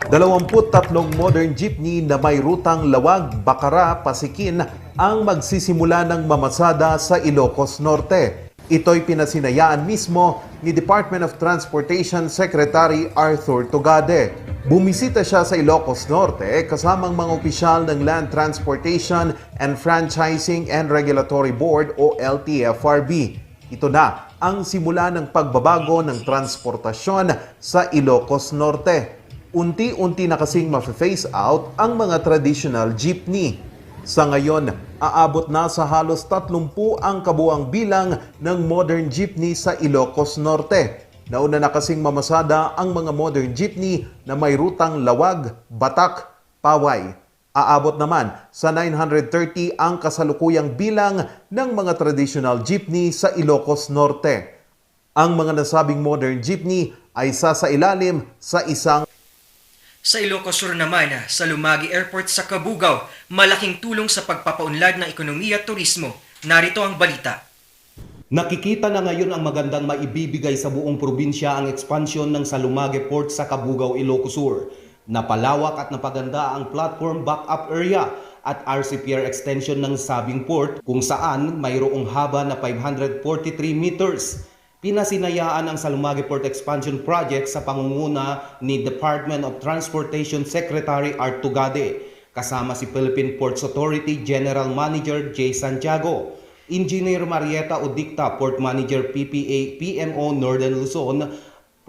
23 modern jeepney na may rutang Lawag, Bacara, Pasikin ang magsisimula ng mamasada sa Ilocos Norte. Ito'y pinasinayaan mismo ni Department of Transportation Secretary Arthur Tugade. Bumisita siya sa Ilocos Norte kasamang mga opisyal ng Land Transportation and Franchising and Regulatory Board o LTFRB. Ito na ang simula ng pagbabago ng transportasyon sa Ilocos Norte. Unti-unti na kasing ma-phase out ang mga traditional jeepney. Sa ngayon, aabot na sa halos 30 ang kabuang bilang ng modern jeepney sa Ilocos Norte. Nauna na kasing mamasada ang mga modern jeepney na may rutang Lawag, Batak, Paway. Aabot naman sa 930 ang kasalukuyang bilang ng mga traditional jeepney sa Ilocos Norte. Ang mga nasabing modern jeepney ay sasailalim sa isang
Sa Ilocos Sur naman, sa Lumagi Airport sa Cabugao, malaking tulong sa pagpapaunlad ng ekonomiya at turismo. Narito ang balita.
Nakikita na ngayon ang magandang maibibigay sa buong probinsya ang ekspansyon ng Salumagi Port sa Cabugao, Ilocos Sur. Napalawak at napaganda ang platform backup area at RCPR extension ng sabing port kung saan mayroong haba na 543 meters. Pinasinayaan ang Salumagi Port Expansion Project sa pangunguna ni Department of Transportation Secretary Art Tugade, kasama si Philippine Ports Authority General Manager J. Santiago, Engineer Marieta Udicta, Port Manager PPA PMO Northern Luzon,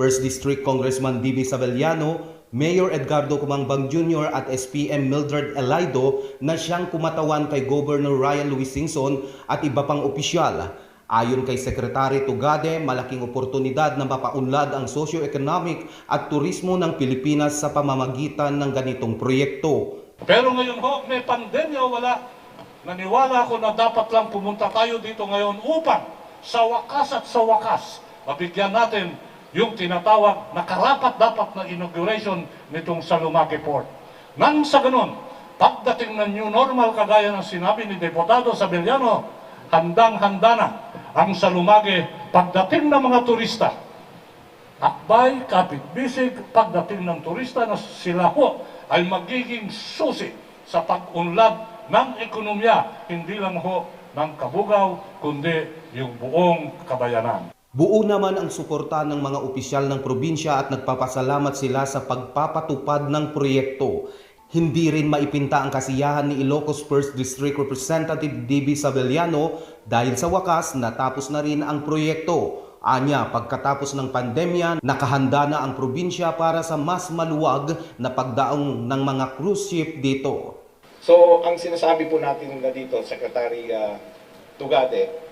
1st District Congressman Bibi Sabeliano, Mayor Edgardo Cumangbang Jr. at SPM Mildred Elaido na siyang kumatawan kay Governor Ryan Luis Singson at iba pang opisyal. Ayon kay Secretary Tugade, malaking oportunidad na mapaunlad ang socio-economic at turismo ng Pilipinas sa pamamagitan ng ganitong proyekto.
Pero ngayon ho, may pandemya o wala, naniwala ako na dapat lang pumunta tayo dito ngayon upang sa wakas mabigyan natin yung tinatawag na karapat-dapat na inauguration nitong Salumake Port. Nang sa ganun, pagdating ng new normal kagaya ng sinabi ni Deputado Sabeliano, handang-handa na ang Salumake pagdating ng mga turista. Akbay, kapit-bisig, pagdating ng turista na sila ho ay magiging susi sa pag-unlad ng ekonomiya, hindi lang ho ng Kabugao, kundi yung buong kabayanan.
Buo naman ang suporta ng mga opisyal ng probinsya at nagpapasalamat sila sa pagpapatupad ng proyekto. Hindi rin maipinta ang kasiyahan ni Ilocos 1st District Representative D.B. Sabeliano dahil sa wakas natapos na rin ang proyekto. Anya, pagkatapos ng pandemya, nakahanda na ang probinsya para sa mas maluwag na pagdaong ng mga cruise ship dito.
So, ang sinasabi po natin na dito, Secretary Tugade,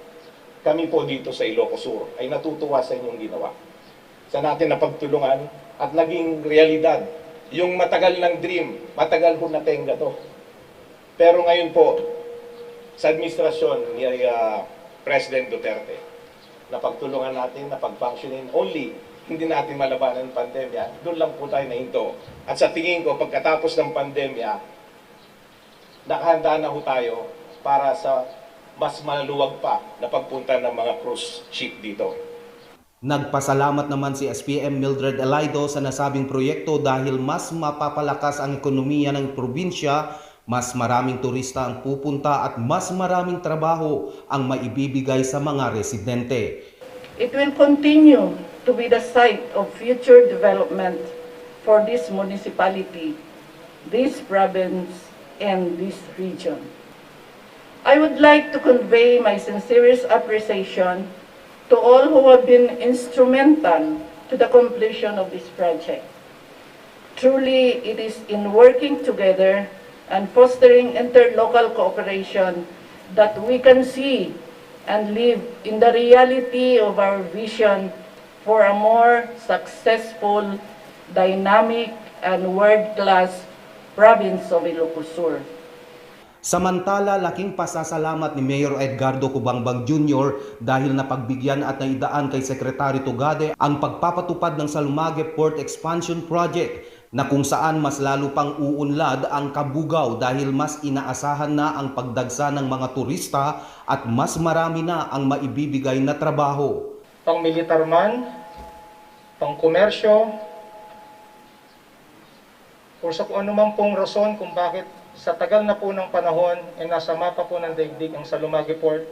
kami po dito sa Ilocos Sur ay natutuwa sa inyong ginawa. Sa natin na pagtulungan at naging realidad. Yung matagal ng dream, matagal po natenga to. Pero ngayon po, sa administrasyon ni President Duterte, na pagtulungan natin, na pag-functioning only, hindi natin malabanan ng pandemya, doon lang po tayo nahinto. At sa tingin ko, pagkatapos ng pandemya, nakahanda na ho tayo para sa mas maluwag pa na pagpunta ng mga cruise ship dito.
Nagpasalamat naman si SPM Mildred Elaido sa nasabing proyekto dahil mas mapapalakas ang ekonomiya ng probinsya, mas maraming turista ang pupunta at mas maraming trabaho ang maibibigay sa mga residente.
It will continue to be the site of future development for this municipality, this province, and this region. I would like to convey my sincerest appreciation to all who have been instrumental to the completion of this project. Truly, it is in working together and fostering interlocal cooperation that we can see and live in the reality of our vision for a more successful, dynamic, and world-class province of Ilocos Sur.
Samantala, laking pasasalamat ni Mayor Edgardo Cumangbang Jr. dahil napagbigyan at naidaan kay Secretary Tugade ang pagpapatupad ng Salumage Port Expansion Project na kung saan mas lalo pang uunlad ang Kabugao dahil mas inaasahan na ang pagdagsa ng mga turista at mas marami na ang maibibigay na trabaho.
Pang-militar man, pang-komersyo, o sa kung anuman pong rason kung bakit sa tagal na po ng panahon ay nasa mapa po ng daigdig ang Salumage Port.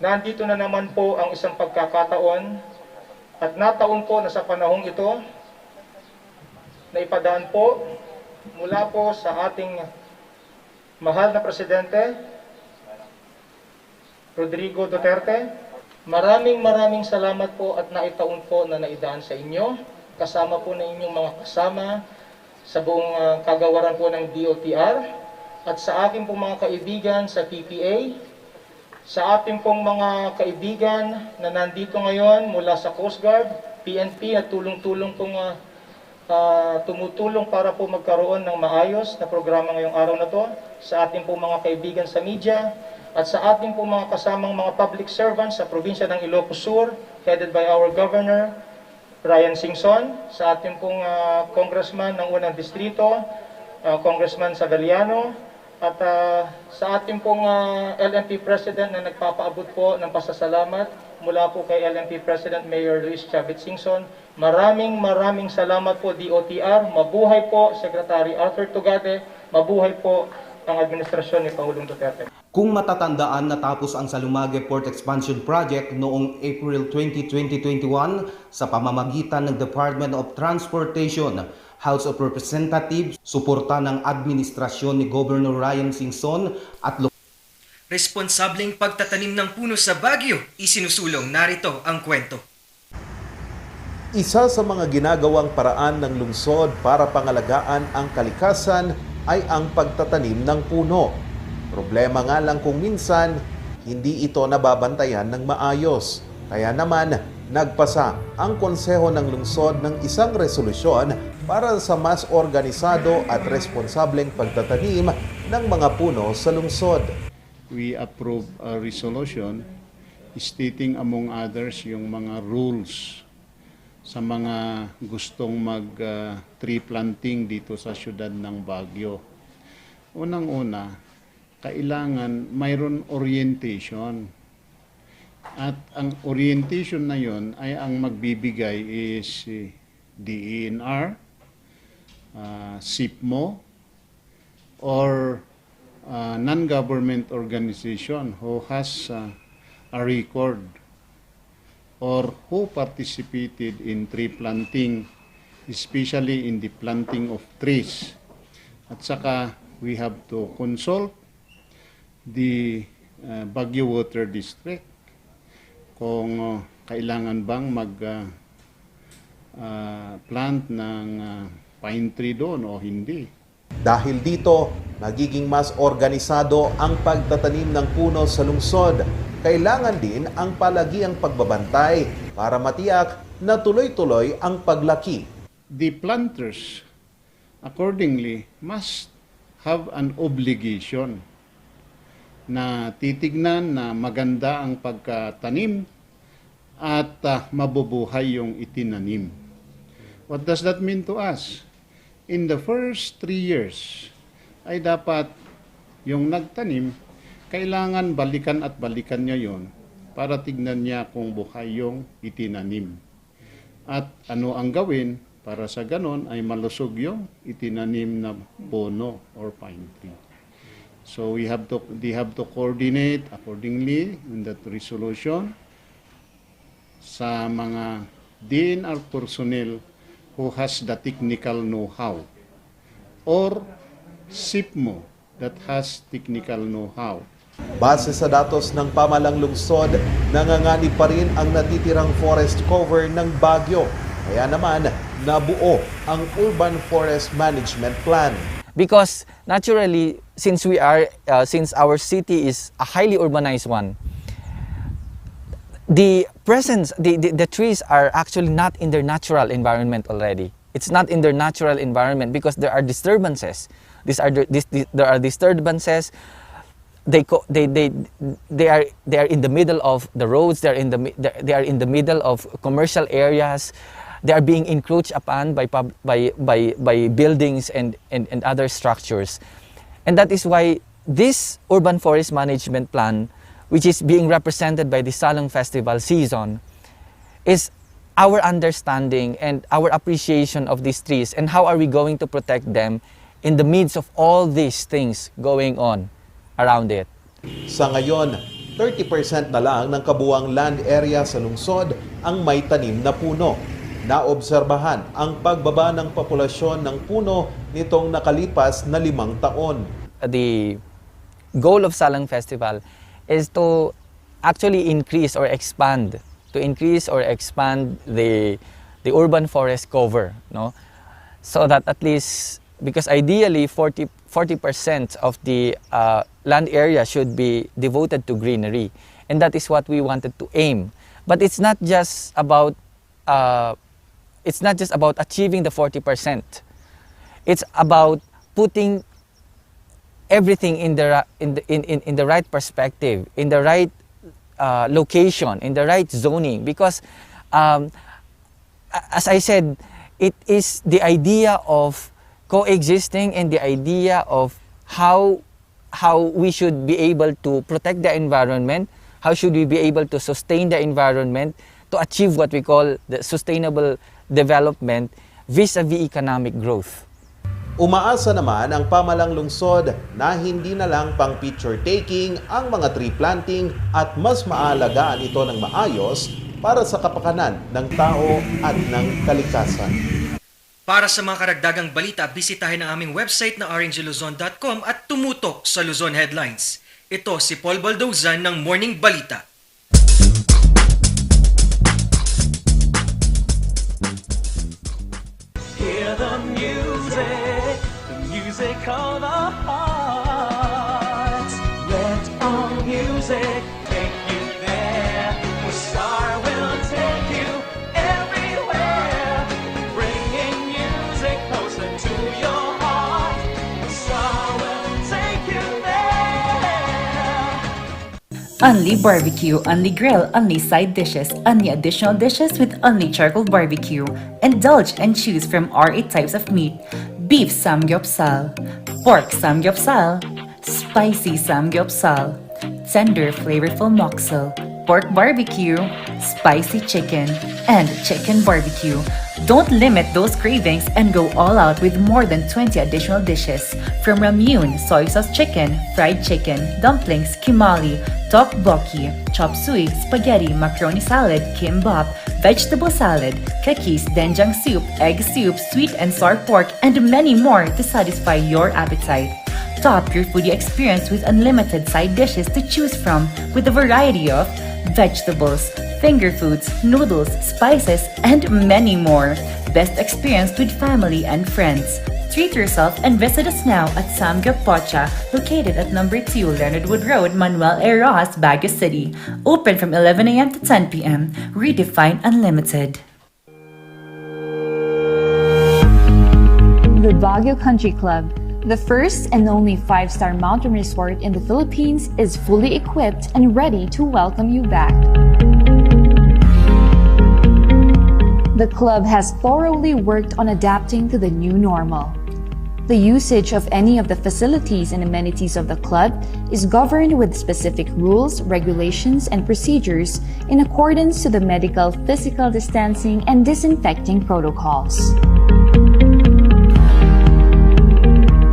Nandito na naman po ang isang pagkakataon at nataon po na sa panahong ito na ipadaan po mula po sa ating mahal na Presidente Rodrigo Duterte. Maraming salamat po at naitaon po na naidaan sa inyo. Kasama po na inyong mga kasama sa buong kagawaran po ng DOTR at sa aking pong mga kaibigan sa PPA, sa ating pong mga kaibigan na nandito ngayon mula sa Coast Guard, PNP at tulong-tulong pong tumutulong para po magkaroon ng maayos na programa ngayong araw na to, sa ating pong mga kaibigan sa media at sa ating pong mga kasamang mga public servants sa probinsya ng Ilocos Sur, headed by our Governor Ryan Singson, sa ating pong congressman ng unang distrito, Congressman Sabeliano, at sa ating pong LNP President na nagpapaabot po ng pasasalamat mula po kay LNP President Mayor Luis Chavit Singson. Maraming salamat po DOTR, mabuhay po Secretary Arthur Tugade, mabuhay po ang administrasyon ni Pangulong Duterte.
Kung matatandaan, natapos ang Salumage Port Expansion Project noong April 2021 sa pamamagitan ng Department of Transportation, House of Representatives, suporta ng administrasyon ni Governor Ryan Singson at
Responsableng pagtatanim ng puno sa Baguio, isinusulong narito ang kwento.
Isa sa mga ginagawang paraan ng lungsod para pangalagaan ang kalikasan ay ang pagtatanim ng puno. Problema nga lang kung minsan, hindi ito nababantayan ng maayos. Kaya naman, nagpasa ang Konseho ng Lungsod ng isang resolusyon para sa mas organisado at responsableng pagtatanim ng mga puno sa lungsod.
We approve a resolution stating among others yung mga rules sa mga gustong mag-tree planting dito sa siyudad ng Baguio. Unang-una, kailangan mayroon orientation. At ang orientation na yon ay ang magbibigay is DENR, SIPMO, or non-government organization who has a record or who participated in tree planting, especially in the planting of trees. At saka we have to consult the Baguio Water District kung kailangan bang mag-plant ng pine tree doon o hindi.
Dahil dito, magiging mas organisado ang pagtatanim ng puno sa lungsod. Kailangan din ang palagiang pagbabantay para matiyak na tuloy-tuloy ang paglaki.
The planters, accordingly, must have an obligation na titignan na maganda ang pagkatanim at mabubuhay yung itinanim. What does that mean to us? In the first 3 years, ay dapat yung nagtanim, kailangan balikan at balikan niya yon para tignan niya kung buhay yung itinanim. At ano ang gawin para sa ganon ay malusog yung itinanim na puno or pine tree. So they have to coordinate accordingly in that resolution sa mga DNR personnel who has the technical know-how or SIPMO that has technical know-how.
Base sa datos ng pamalang lungsod, nanganganib pa rin ang natitirang forest cover ng Baguio. Kaya naman, nabuo ang Urban Forest Management Plan.
Because naturally, since our city is a highly urbanized one, the trees are actually not in their natural environment already. It's not in their natural environment because there are disturbances. There are disturbances. They are in the middle of the roads. They are in the middle of commercial areas. They are being encroached upon by buildings and other structures. And that is why this Urban Forest Management Plan, which is being represented by the Salong Festival season, is our understanding and our appreciation of these trees and how are we going to protect them in the midst of all these things going on around it.
Sa ngayon, 30% na lang ng kabuuang land area sa lungsod ang may tanim na puno. Naobserbahan ang pagbaba ng populasyon ng puno nitong nakalipas na 5 taon.
The goal of Salong Festival is to actually increase or expand the urban forest cover, no? So that at least, because ideally 40% of the land area should be devoted to greenery, and that is what we wanted to aim. But it's not just about achieving the 40%. It's about putting everything in the right perspective, in the right location, in the right zoning. Because, as I said, it is the idea of coexisting and the idea of how we should be able to protect the environment, how should we be able to sustain the environment to achieve what we call the sustainable development vis-a-vis economic growth.
Umaasa naman ang pamalang lungsod na hindi na lang pang picture taking ang mga tree planting at mas maalagaan ito ng maayos para sa kapakanan ng tao at ng kalikasan.
Para sa mga karagdagang balita, bisitahin ang aming website na rngluzon.com at tumutok sa Luzon Headlines. Ito si Paul Baldozan ng Morning Balita.
music of the heart. Let our music take you there. The star will take you everywhere, bringing music closer to your heart. The star will take you there.
Only barbecue, only grill, only side dishes, only additional dishes with only charcoal barbecue. Indulge and choose from our 8 types of meat: beef samgyeopsal, pork samgyeopsal, spicy samgyeopsal, tender flavorful moksel, pork barbecue, spicy chicken, and chicken barbecue. Don't limit those cravings and go all out with more than 20 additional dishes. From ramyun, soy sauce chicken, fried chicken, dumplings, kimali, tteokbokki, chop suey, spaghetti, macaroni salad, kimbap, vegetable salad, kakis, doenjang soup, egg soup, sweet and sour pork, and many more to satisfy your appetite. Top your foodie experience with unlimited side dishes to choose from with a variety of vegetables, finger foods, noodles, spices, and many more. Best experience with family and friends. Treat yourself and visit us now at Samgyup Pocha, located at number 2 Leonard Wood Road, Manuel A. Rojas, Baguio City. Open from 11 a.m. to 10 p.m. Redefine Unlimited.
The Baguio Country Club, the first and only 5-star mountain resort in the Philippines, is fully equipped and ready to welcome you back. The club has thoroughly worked on adapting to the new normal. The usage of any of the facilities and amenities of the club is governed with specific rules, regulations, and procedures in accordance to the medical, physical distancing, and disinfecting protocols.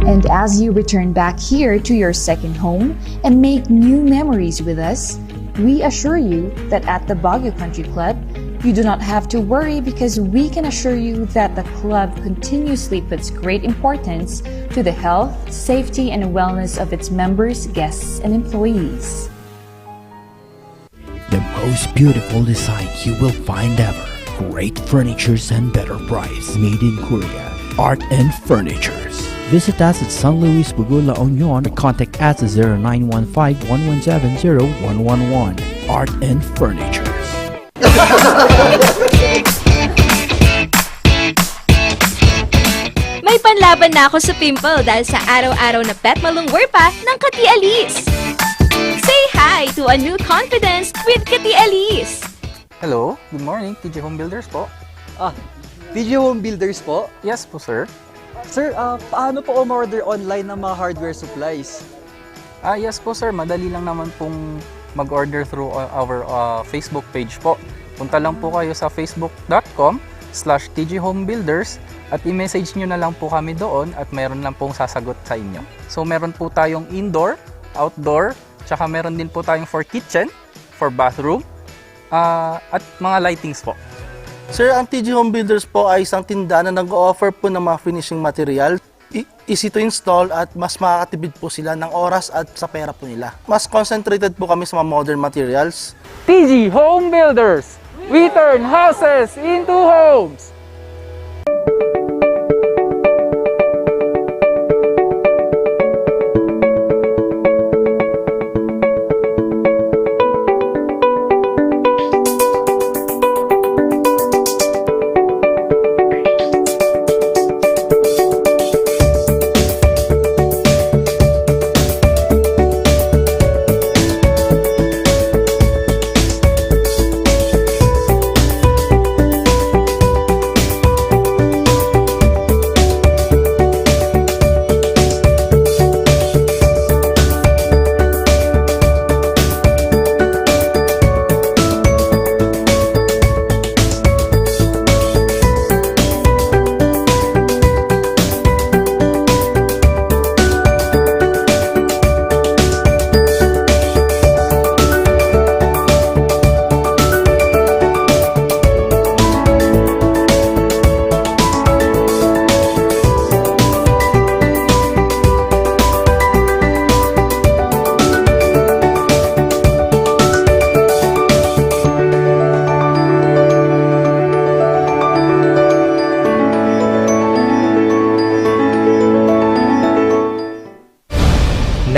And as you return back here to your second home and make new memories with us, we assure you that at the Baguio Country Club, you do not have to worry, because we can assure you that the club continuously puts great importance to the health, safety, and wellness of its members, guests, and employees.
The most beautiful design you will find ever. Great furnitures and better price. Made in Korea. Art and Furnitures. Visit us at San Luis Bugo, La Union, or contact us at 0915-117-0111. Art and Furnitures.
May panlaban na ako sa pimple dahil sa araw-araw na pet malungwer pa ng Kati Alice. Say hi to a new confidence with Kati Alice.
Hello, good morning, TJ Home Builders po.
TJ Home Builders po?
Yes po, sir.
Sir, paano po umorder online ng mga hardware supplies?
Yes po, sir. Madali lang naman pong mag-order through our Facebook page po. Punta lang po kayo sa facebook.com/tjhomebuilders at i-message nyo na lang po kami doon at meron lang pong sasagot sa inyo. So meron po tayong indoor, outdoor, tsaka meron din po tayong for kitchen, for bathroom, at mga lightings po.
Sir, ang TJ Home Builders po ay isang tindahan na nag-o-offer po ng mga finishing material. Easy to install at mas makakatipid po sila ng oras at sa pera po nila. Mas concentrated po kami sa mga modern materials.
TJ Home Builders! We turn houses into homes!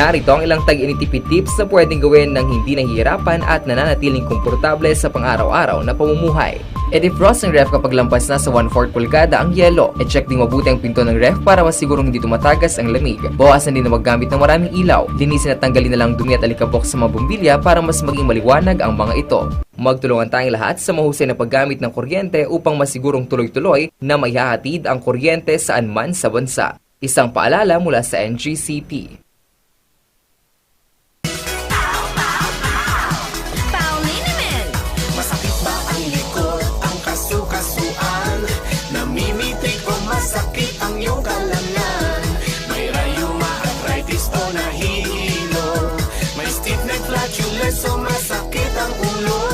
Narito ang ilang tag-initipid tips na pwedeng gawin ng hindi nahihirapan at nananatiling komportable sa pang-araw-araw na pamumuhay. I-defrost ng ref kapag lampas na sa 1/4 pulgada ang yelo. I-check din mabuti ang pinto ng ref para masigurong hindi tumatagas ang lamig. Bawasan din na maggamit ng maraming ilaw. Linisin at tanggalin na lang dumi at alikabok sa mga bumbilya para mas maging maliwanag ang mga ito. Magtulungan tayong lahat sa mahusay na paggamit ng kuryente upang masigurong tuloy-tuloy na maihahatid ang kuryente saan man sa bansa. Isang paalala mula sa NGCP.
Masakit ba ang likod, ang kasukasuan? Namimitig o masakit ang iyong kalamnan? May rayuma, arthritis o nahihilo? May stiff neck, flatulence o masakit ang ulo?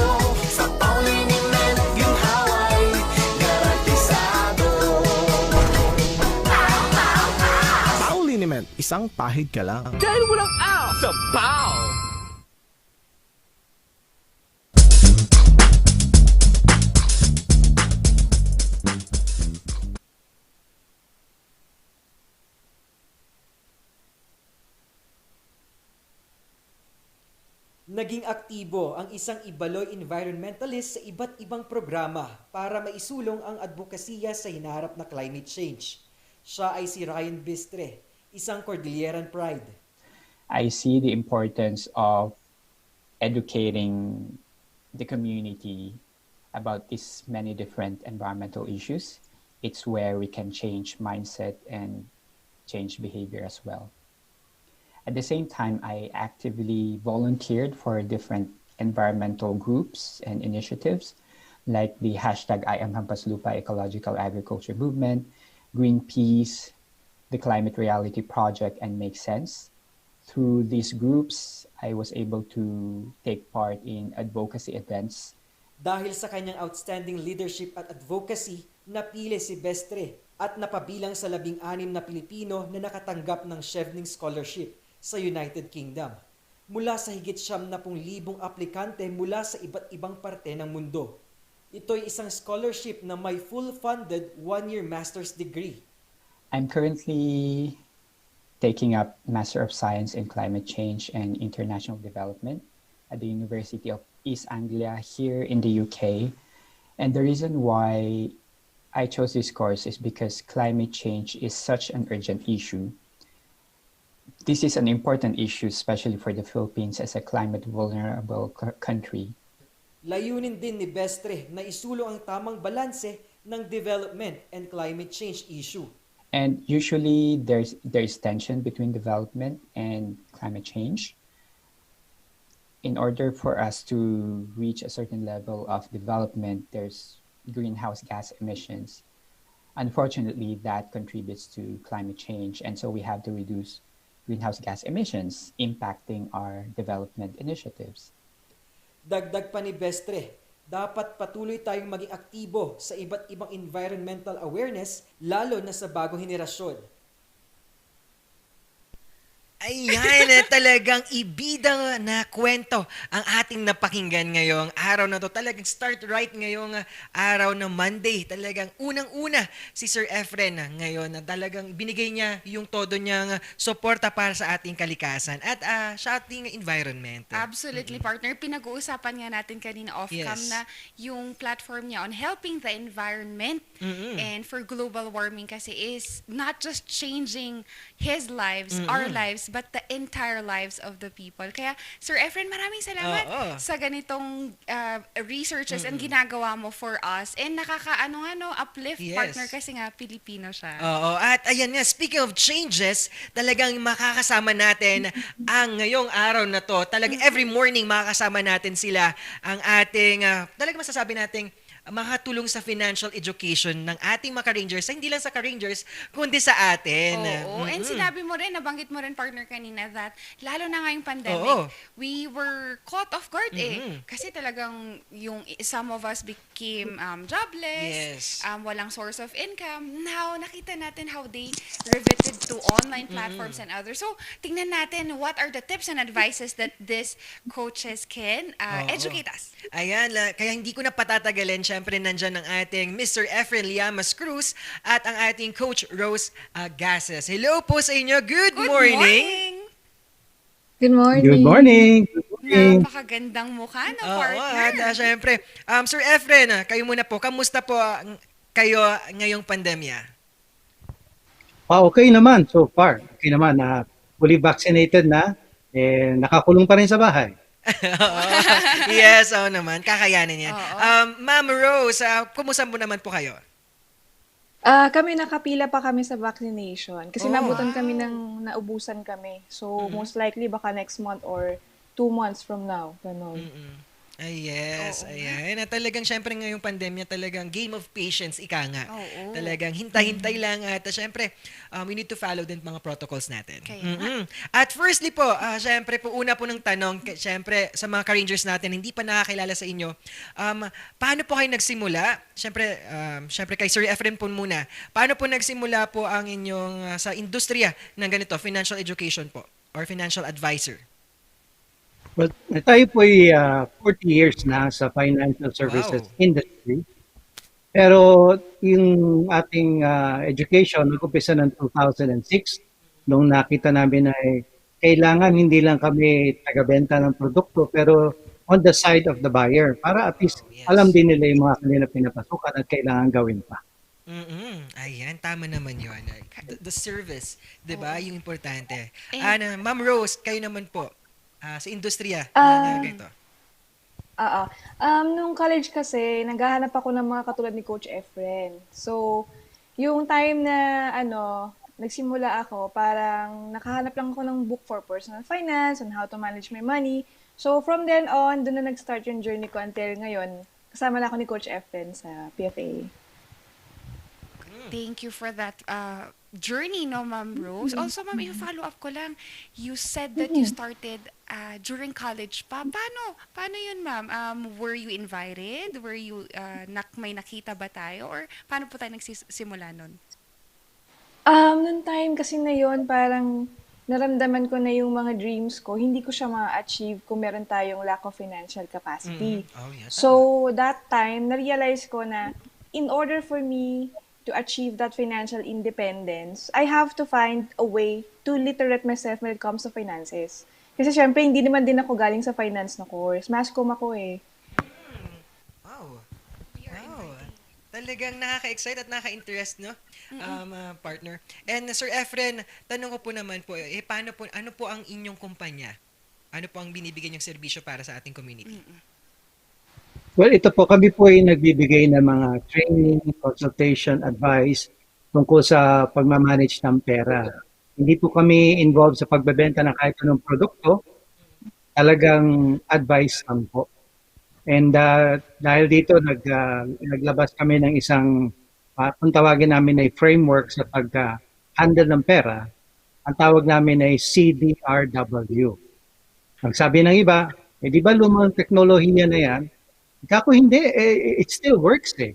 Sa Pauliniment, ginhaway, garantisado.
Pauliniment, isang pahid ka lang.
Dahil walang out sa Pau!
Naging aktibo ang isang Ibaloy environmentalist sa iba't ibang programa para maisulong ang advokasya sa hinaharap na climate change. Siya ay si Ryan Bistre, isang Cordilleran Pride.
I see the importance of educating the community about these many different environmental issues. It's where we can change mindset and change behavior as well. At the same time, I actively volunteered for different environmental groups and initiatives like the hashtag I Am Hampas Lupa Ecological Agriculture Movement, Greenpeace, the Climate Reality Project, and Make Sense. Through these groups, I was able to take part in advocacy events.
Dahil sa kanyang outstanding leadership at advocacy, napili si Bestre at napabilang sa 16 na Pilipino na nakatanggap ng Chevening Scholarship sa United Kingdom. Mula sa higit 70,000 aplikante mula sa iba't ibang parte ng mundo. Ito'y isang scholarship na may full-funded 1-year master's degree.
I'm currently taking up Master of Science in Climate Change and International Development at the University of East Anglia here in the UK. And the reason why I chose this course is because climate change is such an urgent issue. This is an important issue, especially for the Philippines as a climate vulnerable country.
Layunin din ni Bestre na isulong ang tamang balanse ng development and climate change issue.
And usually there's tension between development and climate change. In order for us to reach a certain level of development, there's greenhouse gas emissions. Unfortunately, that contributes to climate change, and so we have to reduce greenhouse gas emissions impacting our development initiatives.
Dagdag pa ni Bestre, dapat patuloy tayong maging aktibo sa iba't ibang environmental awareness, lalo na sa bagong henerasyon. Ayan, talagang ibida na kwento ang ating napakinggan ngayong araw na to. Talagang start right ngayong araw ng Monday. Talagang unang-una si Sir Efren ngayon na talagang binigay niya yung todo niyang suporta para sa ating kalikasan at sa ating environment.
Absolutely, partner. Pinag-uusapan nga natin kanina off-cam na yung platform niya on helping the environment and for global warming kasi is not just changing his lives, our lives, but the entire lives of the people. Kaya, Sir Efren, maraming salamat sa ganitong researches and ginagawa mo for us. And uplift partner kasi nga Pilipino siya.
Oo, at ayan nga, speaking of changes, talagang makakasama natin ang ngayong araw na to. Talagang every morning makakasama natin sila ang ating, talagang masasabi nating makatulong sa financial education ng ating mga ka-Rangers, hindi lang sa ka-Rangers, kundi sa atin.
Oo. And sinabi mo rin, nabanggit mo rin, partner, kanina, that lalo na ngayong pandemic, we were caught off guard Kasi talagang some of us became jobless, walang source of income. Now, nakita natin how they reverted to online platforms and others. So, tingnan natin what are the tips and advices that these coaches can educate us.
Ayan, kaya hindi ko na patatagalin. Siyempre, nandyan ang ating Mr. Efren Llamas Cruz at ang ating Coach Rose Gases. Hello po sa inyo. Good morning.
Good morning.
Good morning. Good morning.
Napakagandang mukha ng
Oo,
partner.
at syempre, Sir Efren, kayo muna po. Kamusta po kayo ngayong pandemya?
Okay naman so far. Okay naman na fully vaccinated na. Nakakulong pa rin sa bahay.
Yes, oo naman. Kakayanin yan. Ma'am Rose, kumusta po naman po kayo?
Kami nakapila pa kami sa vaccination kasi
Oh,
nabutan kami naubusan kami. So, most likely baka next month or 2 months from now. Ganon.
Ay, yes. Ayan. At talagang syempre ngayong pandemya talagang game of patience, ika nga. Talagang hintay-hintay lang at syempre we need to follow din mga protocols natin. At firstly po, syempre po una po ng tanong, syempre sa mga ka-rangers natin hindi pa nakakilala sa inyo, paano po kayo nagsimula? Syempre kay Sir Efren po muna. Paano po nagsimula po ang inyong sa industriya ng ganito, financial education po or financial advisor?
Well, tayo po ay 40 years na sa financial services industry. Pero yung ating education, nag-umpisa ng 2006, nung nakita namin na kailangan hindi lang kami taga-benta ng produkto, pero on the side of the buyer, para at least alam din nila yung mga kanila pinapasukan at kailangan gawin pa.
Ayan, tama naman yun. The service, di ba? Yung importante. Ma'am Rose, kayo naman po. Sa industriya na ganito.
Nung college kasi, naghahanap ako ng mga katulad ni Coach Efren. So, yung time na nagsimula ako, parang nakahanap lang ako ng book for personal finance on how to manage my money. So, from then on, doon na nag-start yung journey ko until ngayon. Kasama na ako ni Coach Efren sa PFA.
Thank you for that journey, no, Ma'am Rose. Also, Ma'am, i-follow up ko lang. You said that you started during college pa. Paano yun, Ma'am? Were you invited? Were you, may nakita ba tayo? Or paano po tayo nagsimula nun?
Noong time kasi na yun, parang naramdaman ko na yung mga dreams ko, hindi ko siya ma-achieve kung meron tayong lack of financial capacity. So, that time, na-realize ko na in order for me to achieve that financial independence, I have to find a way to literate myself when it comes to finances. Kasi syempre, hindi naman din ako galing sa finance na course. Mass comm ako eh.
Wow. Talagang nakaka-excite at nakaka-interest, no? Partner. And Sir Efren, tanong ko po naman po, ano po ang inyong kumpanya? Ano po ang binibigay niyong serbisyo para sa ating community?
Well, ito po, kami po ay nagbibigay ng mga training, consultation, advice tungkol sa pagmamanage ng pera. Hindi po kami involved sa pagbebenta ng kahit anong produkto, talagang advice lang po. And dahil dito, naglabas kami ng isang, kung tawagin namin ay framework sa pag-handle ng pera, ang tawag namin ay CDRW. Ang sabi ng iba, di ba lumang teknolohiya na yan? Kako hindi, it still works eh.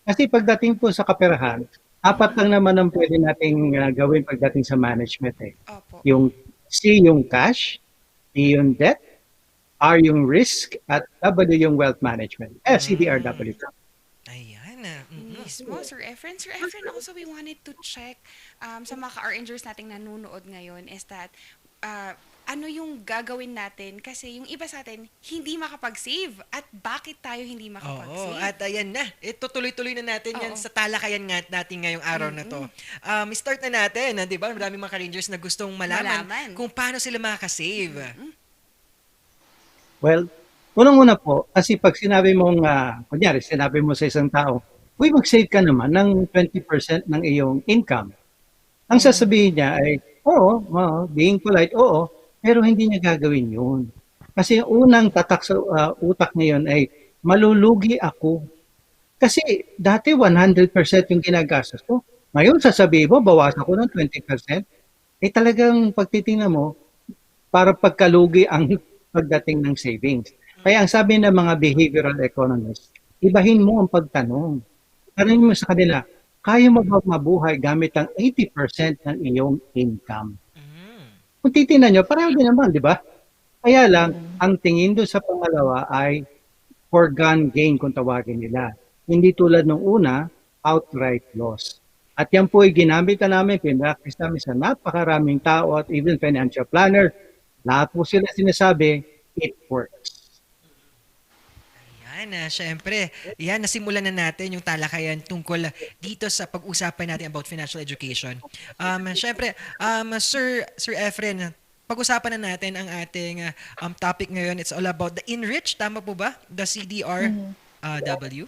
Kasi pagdating po sa kaperahan, 4 lang naman ang pwede nating gawin pagdating sa management eh. Yung C yung cash, D yung debt, R yung risk, at W yung wealth management. CDRW.
Mismo, Sir Efren. Sir Efren, also we wanted to check sa mga ka-rangers nating nanonood ngayon is that ano yung gagawin natin kasi yung iba sa atin hindi makapag-save at bakit tayo hindi makapag-save?
At ayan na, tuloy-tuloy na natin yan sa talakayan natin ngayong araw na to. Start na natin, di ba? Maraming mga ka-rangers na gustong malaman kung paano sila makaka-save.
Well, unang-una po, kasi pag sinabi mong, kunyari, sinabi mo sa isang tao, uy, mag-save ka naman ng 20% ng iyong income. Ang sasabihin niya ay, oo, being polite, oo, pero hindi niya gagawin yun. Kasi yung unang tatak sa utak ngayon ay, malulugi ako. Kasi dati 100% yung ginagastos ko. Ngayon sasabihin mo, bawasan ko ng 20%. Talagang pagtitingnan mo, para pagkalugi ang pagdating ng savings. Kaya ang sabi ng mga behavioral economists, ibahin mo ang pagtanong. Tanungin mo sa kanila, kaya mo ba mabuhay gamit ang 80% ng iyong income? Kung titingnan nyo, pareho din naman, di ba? Kaya lang, ang tingin doon sa pangalawa ay foregone gain kung tawagin nila. Hindi tulad ng una, outright loss. At yan po ay ginamit na namin, pinractice namin sa napakaraming tao at even financial planner, Lahat po sila sinasabi, it works.
Yan, syempre, yan, nasimulan na natin yung talakayan tungkol dito sa pag-usapan natin about financial education. Syempre, Sir Efren, pag-usapan na natin ang ating topic ngayon. It's all about the Enrich, tama po ba? The CDRW?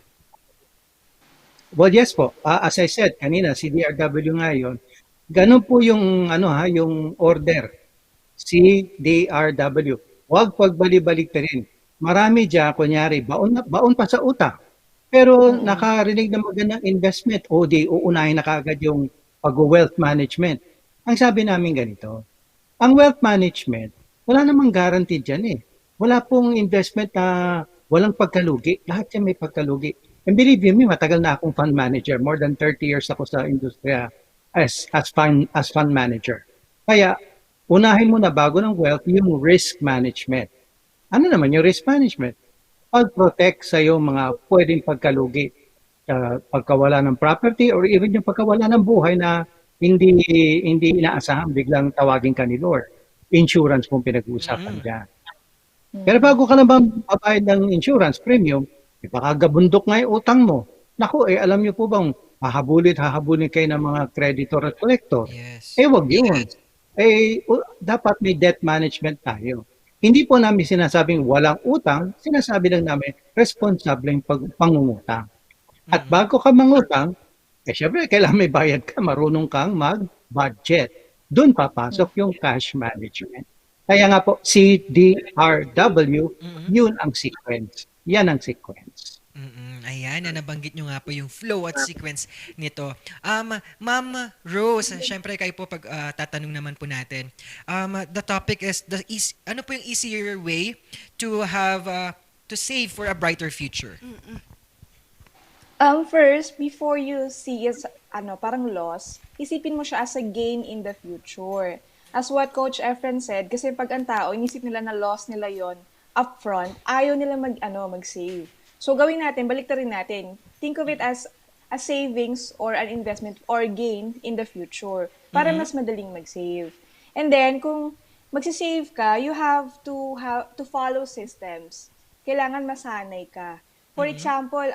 Well, yes po. As I said kanina, CDRW nga yun. Ganun po yung, yung order. CDRW. Huwag pagbali-balik pa rin. Marami dyan, kunyari, baon pa sa utang. Pero nakarinig na magandang investment, o di uunahin na kaagad yung pag-wealth management. Ang sabi namin ganito, ang wealth management, wala namang guarantee dyan eh. Wala pong investment na walang pagkalugi. Lahat yan may pagkalugi. And believe me, matagal na akong fund manager. More than 30 years ako sa industriya as fund manager. Kaya, unahin mo na bago ng wealth yung risk management. Ano naman yung risk management? Pag-protect sa yung mga pwedeng pagkalugi. Pagkawala ng property or even yung pagkawala ng buhay na hindi inaasahan, biglang tawagin ka ni Lord. Insurance kung pinag-uusapan dyan. Pero bago ka naman babayad ng insurance premium, baka gabundok nga yung utang mo. Naku, alam niyo po bang hahabulin kayo ng mga creditor at collector? Yes. Wag yun. Dapat may debt management tayo. Hindi po namin sinasabing walang utang, sinasabi lang namin responsableng pangungutang. At bago ka mangutang, syempre kailangan may bayad ka, marunong kang mag-budget. Doon papasok yung cash management. Kaya nga po, CDRW, yun ang sequence. Yan ang sequence.
Ayan, nabanggit nyo nga po yung flow at sequence nito. Ma'am Rose, syempre kayo po pag tatanong naman po natin. The topic is, ano po yung easier way to have, to save for a brighter future?
First, before you see it, parang loss, isipin mo siya as a gain in the future. As what Coach Efren said, kasi pag ang tao, inisip nila na loss nila yon upfront, ayaw nila mag-save. So gawin natin, baliktarin natin. Think of it as a savings or an investment or gain in the future para mas madaling mag-save. And then, kung mag-save ka, you have to follow systems. Kailangan masanay ka. For example,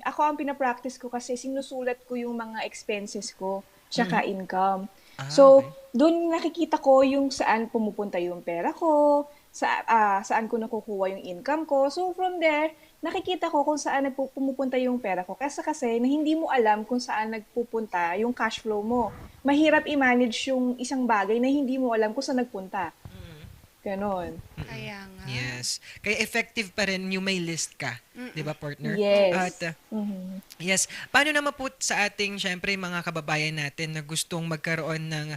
ako ang pinapractice ko kasi sinusulat ko yung mga expenses ko tsaka income. So, doon nakikita ko yung saan pumupunta yung pera ko, saan ko nakukuha yung income ko. So, from there, nakikita ko kung saan pumupunta yung pera ko. Kasi na hindi mo alam kung saan nagpupunta yung cash flow mo. Mahirap i-manage yung isang bagay na hindi mo alam kung saan nagpunta. Ganon.
Kaya nga.
Yes. Kaya effective pa rin yung may list ka. Di ba, partner?
Yes.
At, yes. Paano naman po sa ating, syempre, mga kababayan natin na gustong magkaroon ng,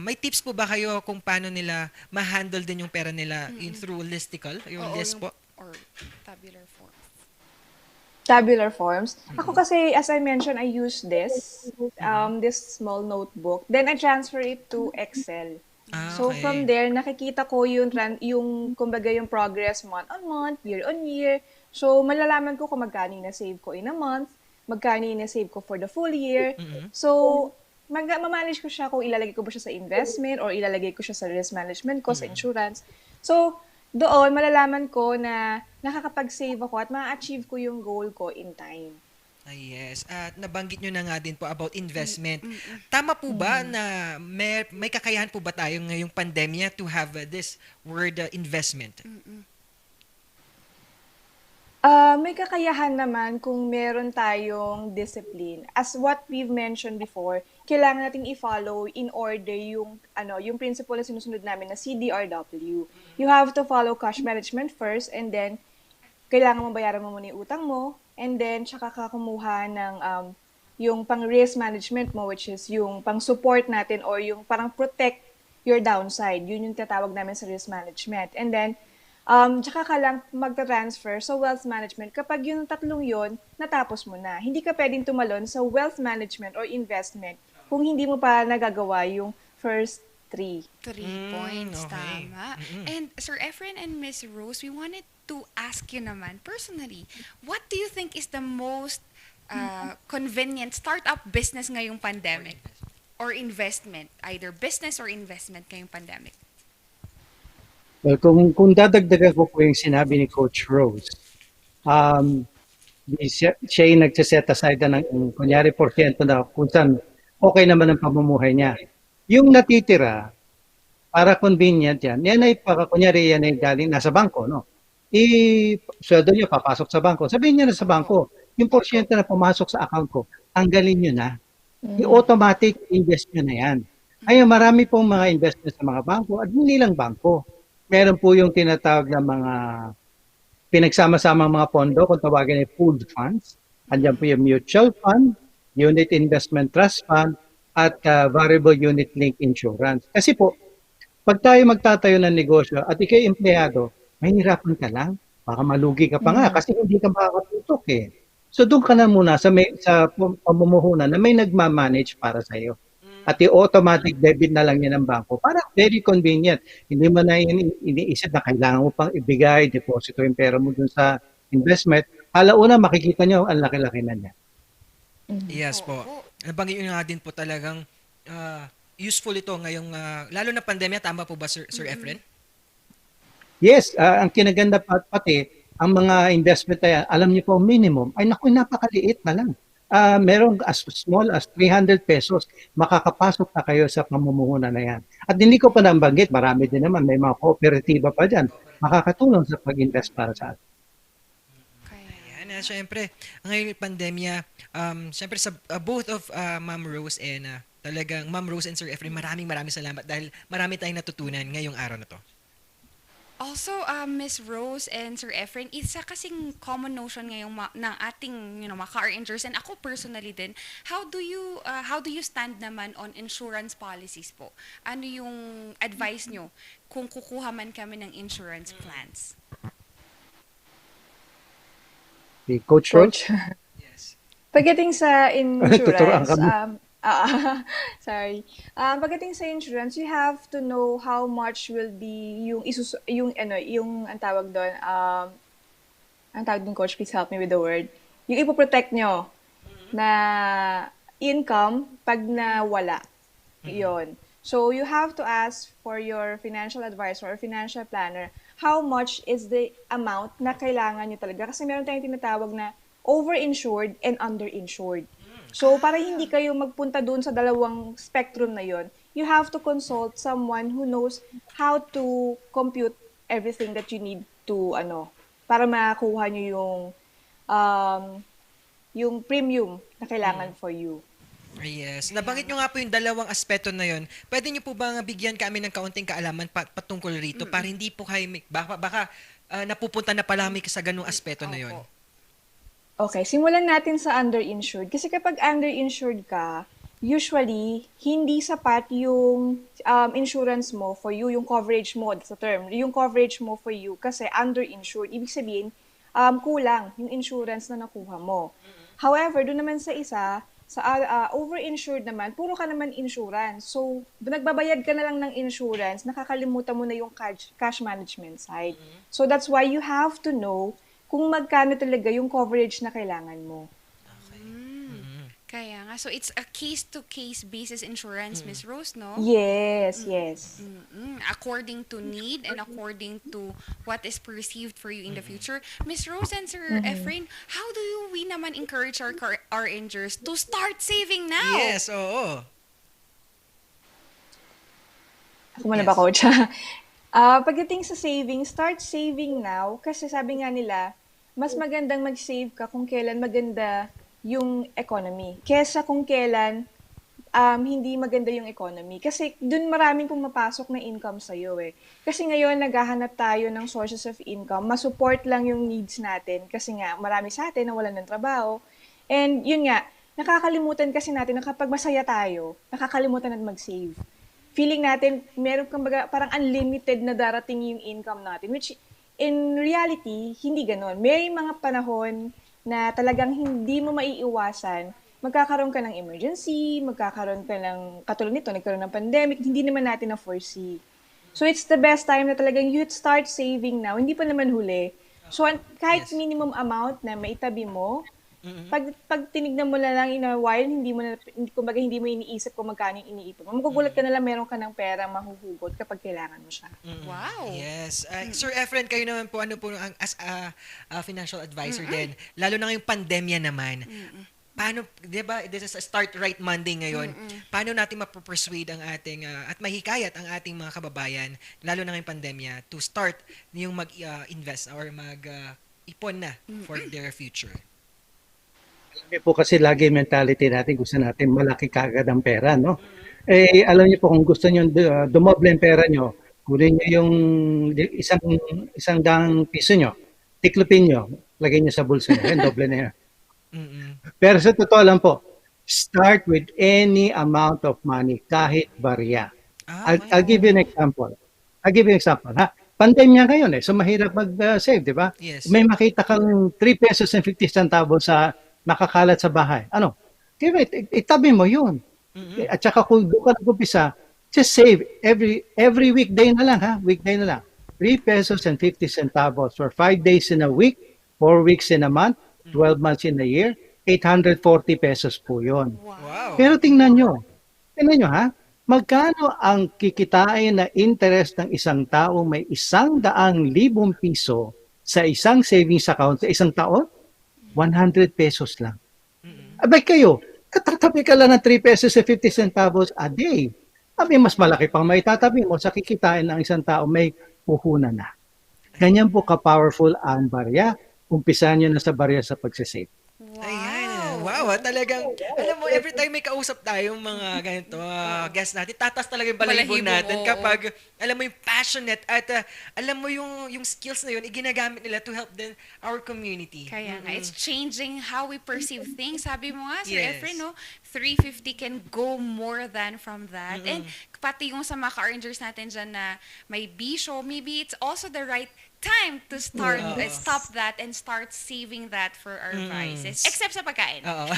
may tips po ba kayo kung paano nila ma-handle din yung pera nila through listicle? Yung list po?
Or tabular forms.
Tabular forms. Ako kasi, as I mentioned, I use this small notebook. Then I transfer it to Excel. So from there, nakikita ko yung kumbaga yung progress month on month, year on year. So malalaman ko kung magkano yung na-save ko in a month, magkano yung na-save ko for the full year. So mamanage ko siya kung ilalagay ko ba siya sa investment or ilalagay ko siya sa risk management ko, sa insurance. So doon, malalaman ko na nakakapag-save ako at ma-achieve ko yung goal ko in time.
Yes. At nabanggit nyo na nga din po about investment. Tama po ba na may kakayahan po ba tayo ngayong pandemya to have this word investment?
May kakayahan naman kung meron tayong discipline. As what we've mentioned before, kailangan nating i-follow in order yung principle na sinusunod namin na CDRW. You have to follow cash management first and then kailangan mong bayaran mo muna yung utang mo and then tsaka ka kumuha ng yung pang risk management mo which is yung pang support natin or yung parang protect your downside. Yun yung tatawag namin sa risk management. And then tsaka ka lang magta-transfer sa wealth management kapag yung tatlong yon natapos mo na. Hindi ka pwedeng tumalon sa wealth management or investment kung hindi mo pa nagagawa yung first 3
points, tama. And Sir Efren and Miss Rose, we wanted to ask you naman, personally, what do you think is the most convenient startup business ngayong pandemic? Or investment, either business or investment ngayong pandemic?
Well, kung dadagdagan ko po yung sinabi ni Coach Rose, siya yung nagsiset aside na ng kunyari porsyento na kung saan okay naman ang pamumuhay niya. Yung natitira, para convenient yan ay kunyari yan ay galing nasa bangko, no? Sweldo niyo papasok sa bangko. Sabihin niya na sa bangko, yung porsyento na pumasok sa account ko, tanggalin niyo na. Yung automatic invest niyo na yan. Ayun, marami pong mga investment sa mga bangko at hindi lang bangko. Meron po yung tinatawag na mga pinagsama-sama mga pondo, kung tawagin ay pooled funds. Andiyan po yung mutual fund, unit investment trust fund, at variable unit link insurance. Kasi po, pag tayo magtatayo ng negosyo at ikay empleyado, mahihirapan ka lang. Baka malugi ka pa nga kasi hindi ka makakatutok eh. So doon ka na muna sa pamumuhunan na may nagmamanage para sa iyo. At i-automatic debit na lang yan ng bangko. Para very convenient. Hindi mo na iniisip na kailangan mo pang ibigay, deposito yung pera mo dun sa investment. Alauna, makikita nyo, ang laki-laki na niya.
Yes po. Nabanggit nyo nga din po talagang useful ito ngayong, lalo na pandemya, tama po ba Sir Efren?
Yes, ang kinaganda pati, ang mga investment na yan, alam niyo po, minimum, ay naku, napakaliit na lang. Merong as small as 300 pesos, makakapasok na kayo sa pamumuhunan na yan. At hindi ko pa nabanggit, marami din naman, may mga kooperatiba pa dyan, makakatulong sa pag-invest para sa atin.
Ayan, syempre, ngayong pandemya, syempre sa both of Ma'am Rose and talagang Ma'am Rose and Sir Efren, maraming salamat dahil marami tayong natutunan ngayong araw na to.
Also, Miss Rose and Sir Efren, isa kasing common notion ngayong ng ating mga car insurers and ako personally din, how do you stand naman on insurance policies po? Ano yung advice nyo kung kukuha man kami ng insurance plans?
Coach Rose?
Pagdating sa
Tuturuan
insurance,
kami.
Pagdating sa insurance, you have to know how much will be yung ang tawag doon, coach, please help me with the word. Yung ipoprotect nyo na income pag nawala. Yun. So you have to ask for your financial advisor or financial planner how much is the amount na kailangan nyo talaga. Kasi meron tayong tinatawag na over-insured and under-insured. So, para hindi kayo magpunta dun sa dalawang spectrum na yon, you have to consult someone who knows how to compute everything that you need to, para makuha nyo yung premium na kailangan for you.
Yes. Nabanggit nyo nga po yung dalawang aspeto na yon. Pwede nyo po ba bigyan kami ng kaunting kaalaman patungkol rito para hindi po kayo, baka napupunta na palami sa ganung aspeto na yon?
Okay, simulan natin sa underinsured. Kasi kapag underinsured ka, usually, hindi sapat yung insurance mo for you, yung coverage mo, that's the term, yung coverage mo for you kasi underinsured. Ibig sabihin, kulang yung insurance na nakuha mo. However, doon naman sa overinsured naman, puro ka naman insurance. So, nagbabayad ka na lang ng insurance, nakakalimutan mo na yung cash management side. So, that's why you have to know kung magkano talaga yung coverage na kailangan mo.
Kaya nga. So, it's a case-to-case basis insurance, Miss Rose, no?
Yes.
According to need and according to what is perceived for you in the future. Miss Rose and Sir Efren, how do we naman encourage our insurers to start saving now?
Yes, oo.
Ako muna ba, Coach? Pagdating sa saving, start saving now kasi sabi nga nila, mas magandang mag-save ka kung kailan maganda yung economy kesa kung kailan hindi maganda yung economy. Kasi dun maraming pumapasok na income sa'yo eh. Kasi ngayon naghahanap tayo ng sources of income, masupport lang yung needs natin kasi nga marami sa atin na wala ng trabaho. And yun nga, nakakalimutan kasi natin na kapag masaya tayo, nakakalimutan natin mag-save. Feeling natin, meron kang parang unlimited na darating yung income natin, which in reality, hindi ganon. May mga panahon na talagang hindi mo maiiwasan, magkakaroon ka ng emergency, magkakaroon ka ng, katulad nito, nagkaroon ng pandemic, hindi naman natin na-foresee. So it's the best time na talagang you start saving now, hindi pa naman huli. So kahit minimum amount na maitabi mo, Pag tinignan mo na lang in a while, kumbaga hindi mo iniisip kung magkano yung iniipon mo. Magugulat ka na lang meron ka ng pera mahuhugot kapag kailangan mo siya.
Wow.
Yes. Sir Efren, kayo naman po, ano po, as a financial advisor din, lalo na ngayong pandemya naman, paano, di ba, this is a Start Right Monday ngayon, paano natin mapapersuade ang ating, at mahikayat ang ating mga kababayan, lalo na ngayong pandemya, to start yung mag-invest or mag-ipon na for their future?
Alam po kasi lagi mentality natin, gusto natin malaki kagad ang pera, no? Eh, alam niyo po, kung gusto niyo dumoble ang pera niyo, kunin niyo yung isang daang piso niyo, tiklopin niyo, lagay niyo sa bulsa niyo, doble na yan. Pero sa totoo lang po, start with any amount of money, kahit barya. I'll give you an example. Ha? Pandemya ngayon so mahirap mag-save, di ba?
Yes.
May makita kang 3 pesos and 50 centavos sa nakakalat sa bahay. Ano? Kaya itabi mo yun. At saka kung doon ka nag-umpisa, just save every weekday na lang, ha? Weekday na lang. 3 pesos and 50 centavos for 5 days in a week, 4 weeks in a month, 12 months in a year, 840 pesos po yun.
Wow.
Pero tingnan nyo, ha? Magkano ang kikitain na interest ng isang tao may 100,000 piso sa isang savings account sa isang taon? 100 pesos lang. Abay kayo, katatabi ka lang ng 3 pesos and 50 centavos a day. Abay, mas malaki pang may tatabi mo sa kikitain ng isang tao may puhunan na. Ganyan po ka-powerful ang barya. Umpisahan nyo na sa barya sa pagsisave.
Ayan. Wow, talagang, alam mo, every time may kausap tayong mga ganito, guests natin, tatas talaga yung balahibo natin kapag, alam mo, yung passionate at alam mo yung skills na yun, ginagamit nila to help our community.
Kaya nga, it's changing how we perceive things. Sabi mo nga, Sir
Yes.
Efren, no? 350 can go more than from that. And pati yung sa mga ka-earners natin dyan na may bisyo, maybe it's also the right time to start, stop that and start saving that for our vices. Except sa pagkain.
Oo.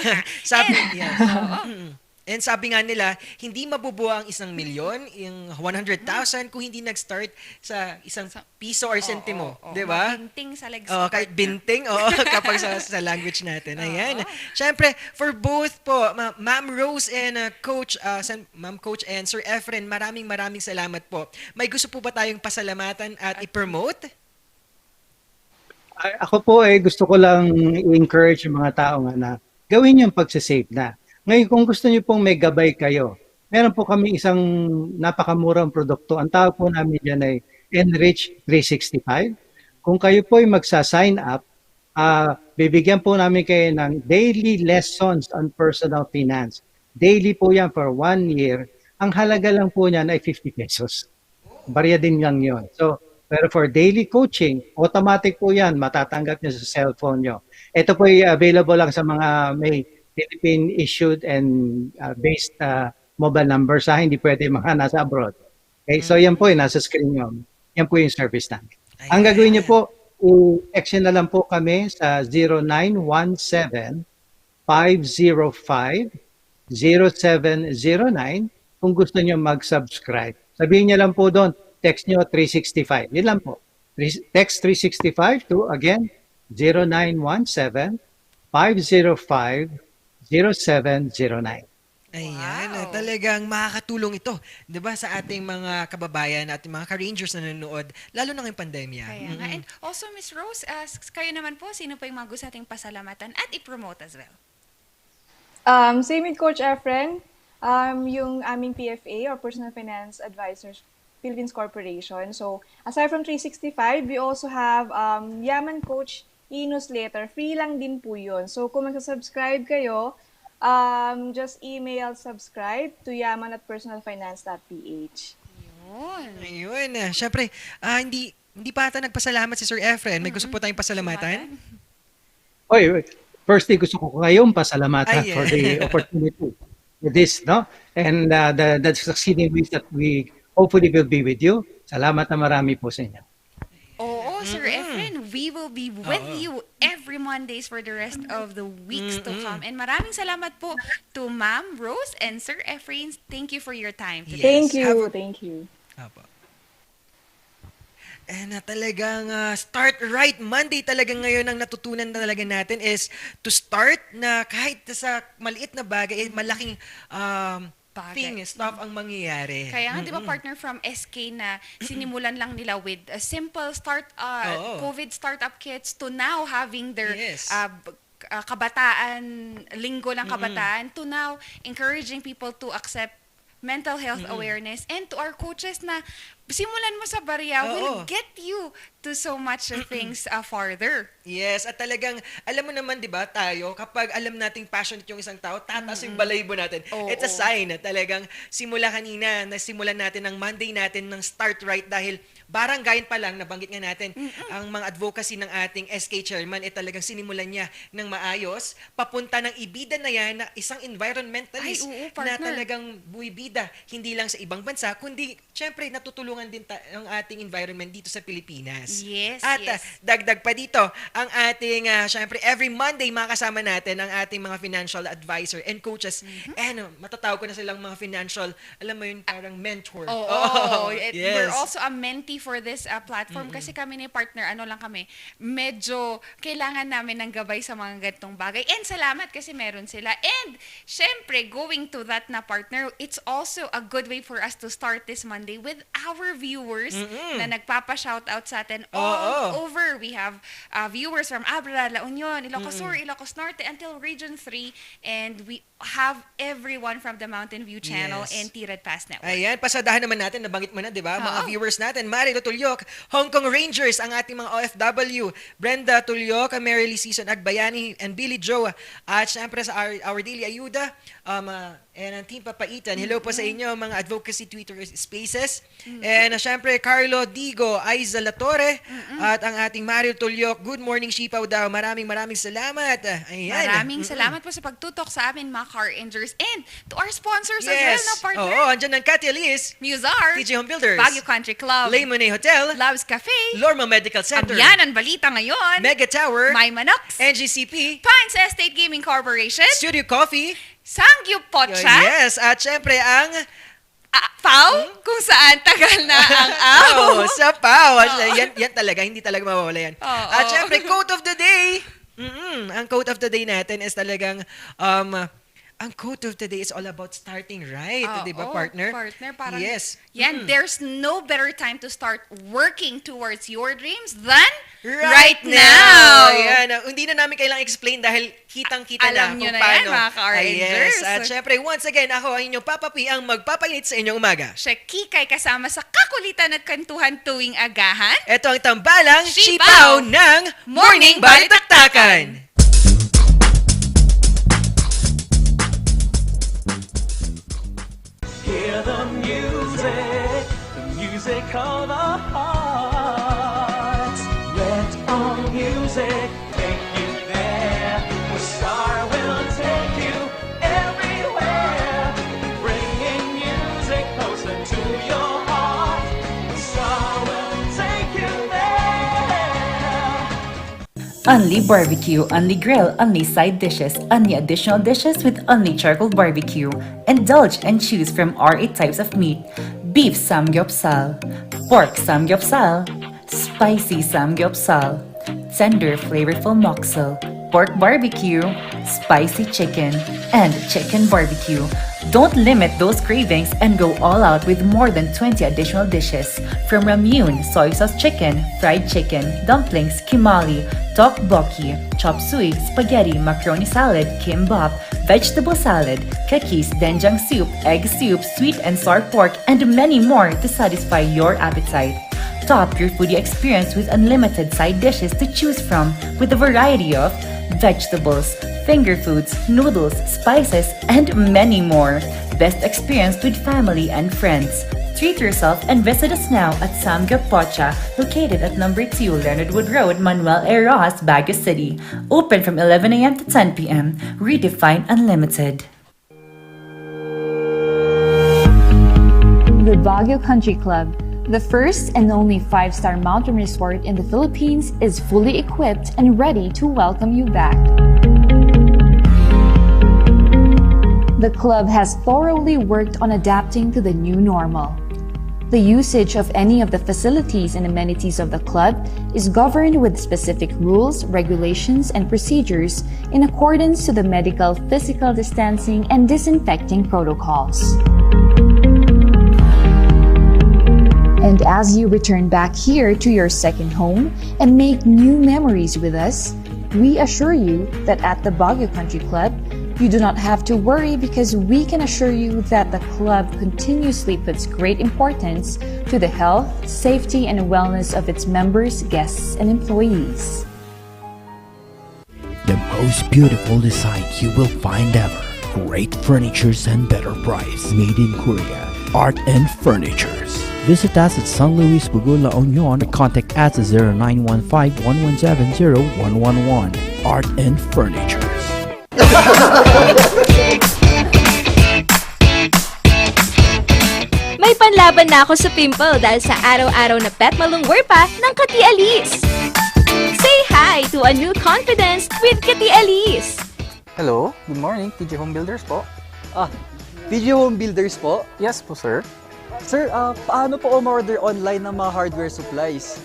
And sabi nga nila, hindi mabubuo ang 1 milyon, yung 100,000 kung hindi nag-start sa isang piso or sentimo. Di ba?
Binting sa legs.
Kahit binting, kapag sa language natin. Ayan. Siyempre, for both po, Ma'am Rose and Ma'am Coach and Sir Efren, maraming salamat po. May gusto po ba tayong pasalamatan at i-promote?
Ako po gusto ko lang i-encourage yung mga tao na gawin yung pagsisave na. Ngayon, kung gusto niyo pong may gabay kayo, meron po kami isang napakamurang produkto. Ang tawag po namin dyan ay Enrich 365. Kung kayo po ay magsa-sign up, bibigyan po namin kayo ng daily lessons on personal finance. Daily po yan for 1 year. Ang halaga lang po niyan ay 50 pesos. Barya din lang yun. So, pero for daily coaching, automatic po yan, matatanggap niyo sa cellphone niyo. Ito po ay available lang sa mga may Philippine-issued and based mobile numbers, hindi pwede mga nasa abroad. Okay, so yan po nasa screen nyo. Yan po yung service namin. Ang gagawin niyo po, i-text na lang po kami sa 0917-505-0709 kung gusto niyo mag-subscribe. Sabihin niyo lang po doon, text niyo 365. Yun lang po. Text 365 to, again, 0917-505-0709.
Ayan, talagang makakatulong ito, 'di ba, sa ating mga kababayan at mga ka-rangers na nanonood, lalo na ngayong pandemya.
Kaya nga. And also, Miss Rose, kayo naman po, sino pa yung mga gusto nating pasalamatan at i-promote as well?
Same with Coach Efren, yung aming PFA or Personal Finance Advisors Philippines Corporation. So, aside from 365, we also have Yaman Coach e-newsletter. Free lang din po yun. So, kung mag-subscribe kayo, just email subscribe to yaman@personalfinance.ph.
Ayun. Siyempre, hindi pa ata nagpasalamat si Sir Efren. May gusto po tayong pasalamatan?
Firstly, gusto ko kayong pasalamatan for the opportunity with this, no? And the succeeding weeks that we hopefully will be with you. Salamat na marami po sa inyo.
Oo, Sir Efren, we will be with you every Mondays for the rest of the weeks to come. And maraming salamat po to Ma'am Rose and Sir Efren. Thank you for your time today.
Thank you.
Apo. Na talagang start right Monday talagang ngayon ang natutunan talaga natin is to start na kahit sa maliit na bagay, malaking stuff ang mangyayari.
Kaya nga, di ba, partner, from SK na sinimulan lang nila with a simple COVID startup kits to now having their kabataan, linggo ng kabataan, to now encouraging people to accept mental health awareness, and to our coaches na simulan mo sa barya will get you to so much things farther.
Yes, at talagang, alam mo naman, di ba, tayo, kapag alam nating passionate yung isang tao, tataas yung balahibo natin. It's a sign na talagang simula kanina, nasimulan natin ang Monday natin ng start right dahil baranggayan pa lang, nabanggit nga natin, ang mga advocacy ng ating SK chairman, talagang sinimulan niya ng maayos, papunta ng ibida na yan, na isang environmentalist na talagang buibida, hindi lang sa ibang bansa, kundi, syempre, natutulungan din ang ating environment dito sa Pilipinas.
Yes,
At dagdag pa dito, ang ating, syempre, every Monday, makasama natin ang ating mga financial advisor and coaches. Matatawag ko na silang mga financial, alam mo yun, parang mentor.
We're also a mentee for this platform kasi kami ni partner, medyo kailangan namin ng gabay sa mga ganitong bagay. And salamat kasi meron sila. And, syempre, going to that na partner, it's also a good way for us to start this Monday with our viewers na nagpapa-shoutout sa atin all over. We have viewers from Abra, La Union, Ilocos Sur, Ilocos Norte, until Region 3. And we have everyone from the Mountain View Channel and Tirad Pass Network.
Ayan, pasadahan naman natin, nabanggit mo na, di ba? Mga viewers natin, Marilo Tulyok, Hong Kong Rangers, ang ating mga OFW, Brenda Tulyok, Mary Lee Season Agbayani, and Billy Joe. At syempre sa Our Daily Ayuda, and ang Team Papaitan. Hello po sa inyo, mga advocacy Twitter spaces. And syempre, Carlo Digo, Aiza Latore, at ang ating Mario Tulyok. Good morning, Shipaw daw. Maraming salamat. Ayan.
Maraming salamat po sa pagtutok sa amin, mga car engines, and to our sponsors as well na partner.
Andyan ng Cathy Elise,
Musar,
TJ Home Builders,
Baguio Country Club,
Le Monet Hotel,
Loves Cafe,
Lorma Medical Center,
Yan ang balita ngayon,
Mega Tower,
My Manox,
NGCP,
Pines Estate Gaming Corporation,
Studio Coffee,
Sangyup Pocha,
yes, at syempre ang
Pau, kung saan tagal na ang aw.
Sa Pau. Yan talaga, hindi talaga mawawala yan. At syempre, quote of the day. Ang quote of the day natin is talagang ang quote of the day is all about starting right, di ba, partner?
Parang,
yes.
Yan, there's no better time to start working towards your dreams than right now.
Yan. Hindi na namin kailangang explain dahil kitang-kita
Alam
na
nyo
kung
na
paano.
yan, mga ka-Rangers.
Yes. At syempre, once again, ako ang inyong papapi ang magpapainit sa inyong umaga.
Siya Kikay kasama sa kakulitan at kantuhan tuwing agahan.
Ito ang tambalang
Sipaw
Sipaw ng Morning Balitaktakan.
Hear the music of the heart. Let all music take you there. The star will take you everywhere, bringing music closer to your heart. The star will take you there.
Only barbecue, only grill, only side dishes, only additional dishes with only charcoal barbecue. Indulge and choose from our 8 types of meat. Beef samgyeopsal, pork samgyeopsal, spicy samgyeopsal, tender flavorful moksel, pork barbecue, spicy chicken, and chicken barbecue. Don't limit those cravings and go all out with more than 20 additional dishes. From ramyun, soy sauce chicken, fried chicken, dumplings, kimali, tteokbokki, chop suey, spaghetti, macaroni salad, kimbap, vegetable salad, kakis, doenjang soup, egg soup, sweet and sour pork, and many more to satisfy your appetite. Top your foodie experience with unlimited side dishes to choose from with a variety of vegetables, finger foods, noodles, spices, and many more. Best experience with family and friends. Treat yourself and visit us now at Samgyup Pocha, located at number 2 Leonard Wood Road, Manuel A. Rojas, Baguio City. Open from 11 a.m. to 10 p.m. Redefine Unlimited.
The Baguio Country Club, the first and only 5-star mountain resort in the Philippines, is fully equipped and ready to welcome you back. The club has thoroughly worked on adapting to the new normal. The usage of any of the facilities and amenities of the club is governed with specific rules, regulations, and procedures in accordance to the medical, physical distancing, and disinfecting protocols. And as you return back here to your second home and make new memories with us, we assure you that at the Baguio Country Club, you do not have to worry because we can assure you that the club continuously puts great importance to the health, safety, and wellness of its members, guests, and employees.
The most beautiful design you will find ever. Great furnitures and better price. Made in Korea. Art and Furnitures. Visit us at San Luis Bugo, La Union or contact us at 0915-117-0111. Art and Furnitures.
May panlaban na ako sa pimple dahil sa araw-araw na pet malungwer pa ng Kati Alice. Say hi to a new confidence with Kati Alice.
Hello, good morning, TG Home Builders po.
TG Home Builders po?
Yes po, sir.
Sir, paano po umorder online ng mga hardware supplies?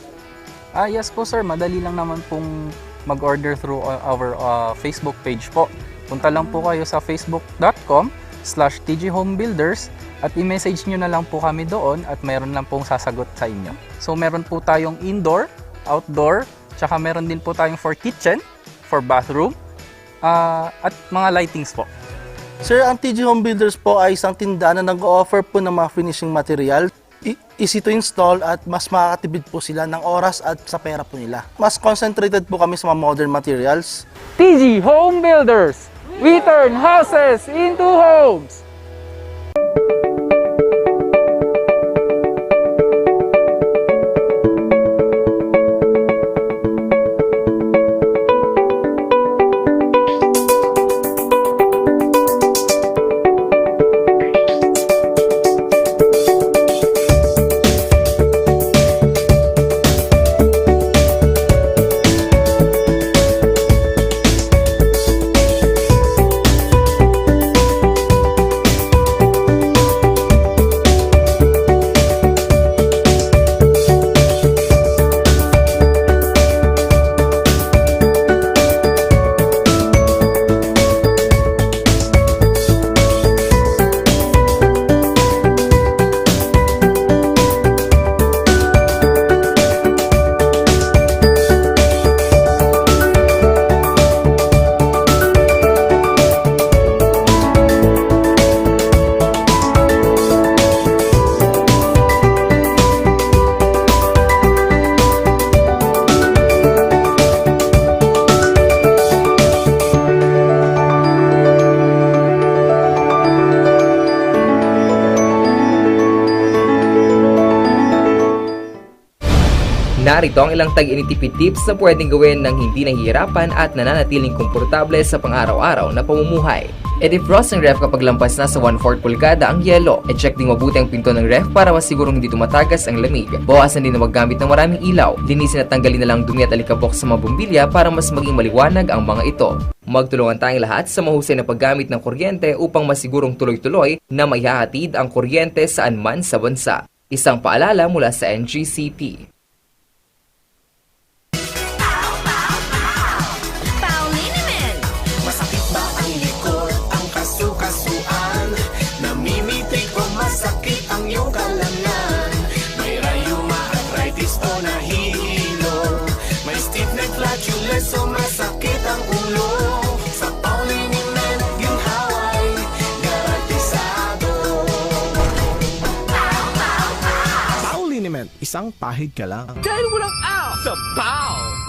Yes po, sir. Madali lang naman pong mag-order through our Facebook page po. Punta lang po kayo sa facebook.com/tghomebuilders at i-message nyo na lang po kami doon at meron lang pong sasagot sa inyo. So meron po tayong indoor, outdoor, tsaka meron din po tayong for kitchen, for bathroom, at mga lightings po.
Sir, ang TG Home Builders po ay isang tindahan na nag-offer po ng mga finishing material. Easy to install at mas makakatipid po sila ng oras at sa pera po nila. Mas concentrated po kami sa mga modern materials.
TG Home Builders! We turn houses into homes!
Narito ang ilang tag-initipid tips na pwedeng gawin ng hindi nahihirapan at nananatiling komportable sa pang-araw-araw na pamumuhay. I-defrost ang ref kapag lampas na sa 1/4 pulgada ang yelo. I-check din mabuti ang pinto ng ref para masigurong hindi tumatagas ang lamig. Bawasan din na maggamit ng maraming ilaw. Linisin at tanggalin na lang dumi at alikabok sa mga bumbilya para mas maging maliwanag ang mga ito. Magtulungan tayong lahat sa mahusay na paggamit ng kuryente upang masigurong tuloy-tuloy na maihahatid ang kuryente saan man sa bansa. Isang paalala mula sa NGCP.
So masakit ang ulo sa Pauliniment yung haway garantisado.
Pauliniment, isang pahid ka lang.
Dahil walang out sa Pau!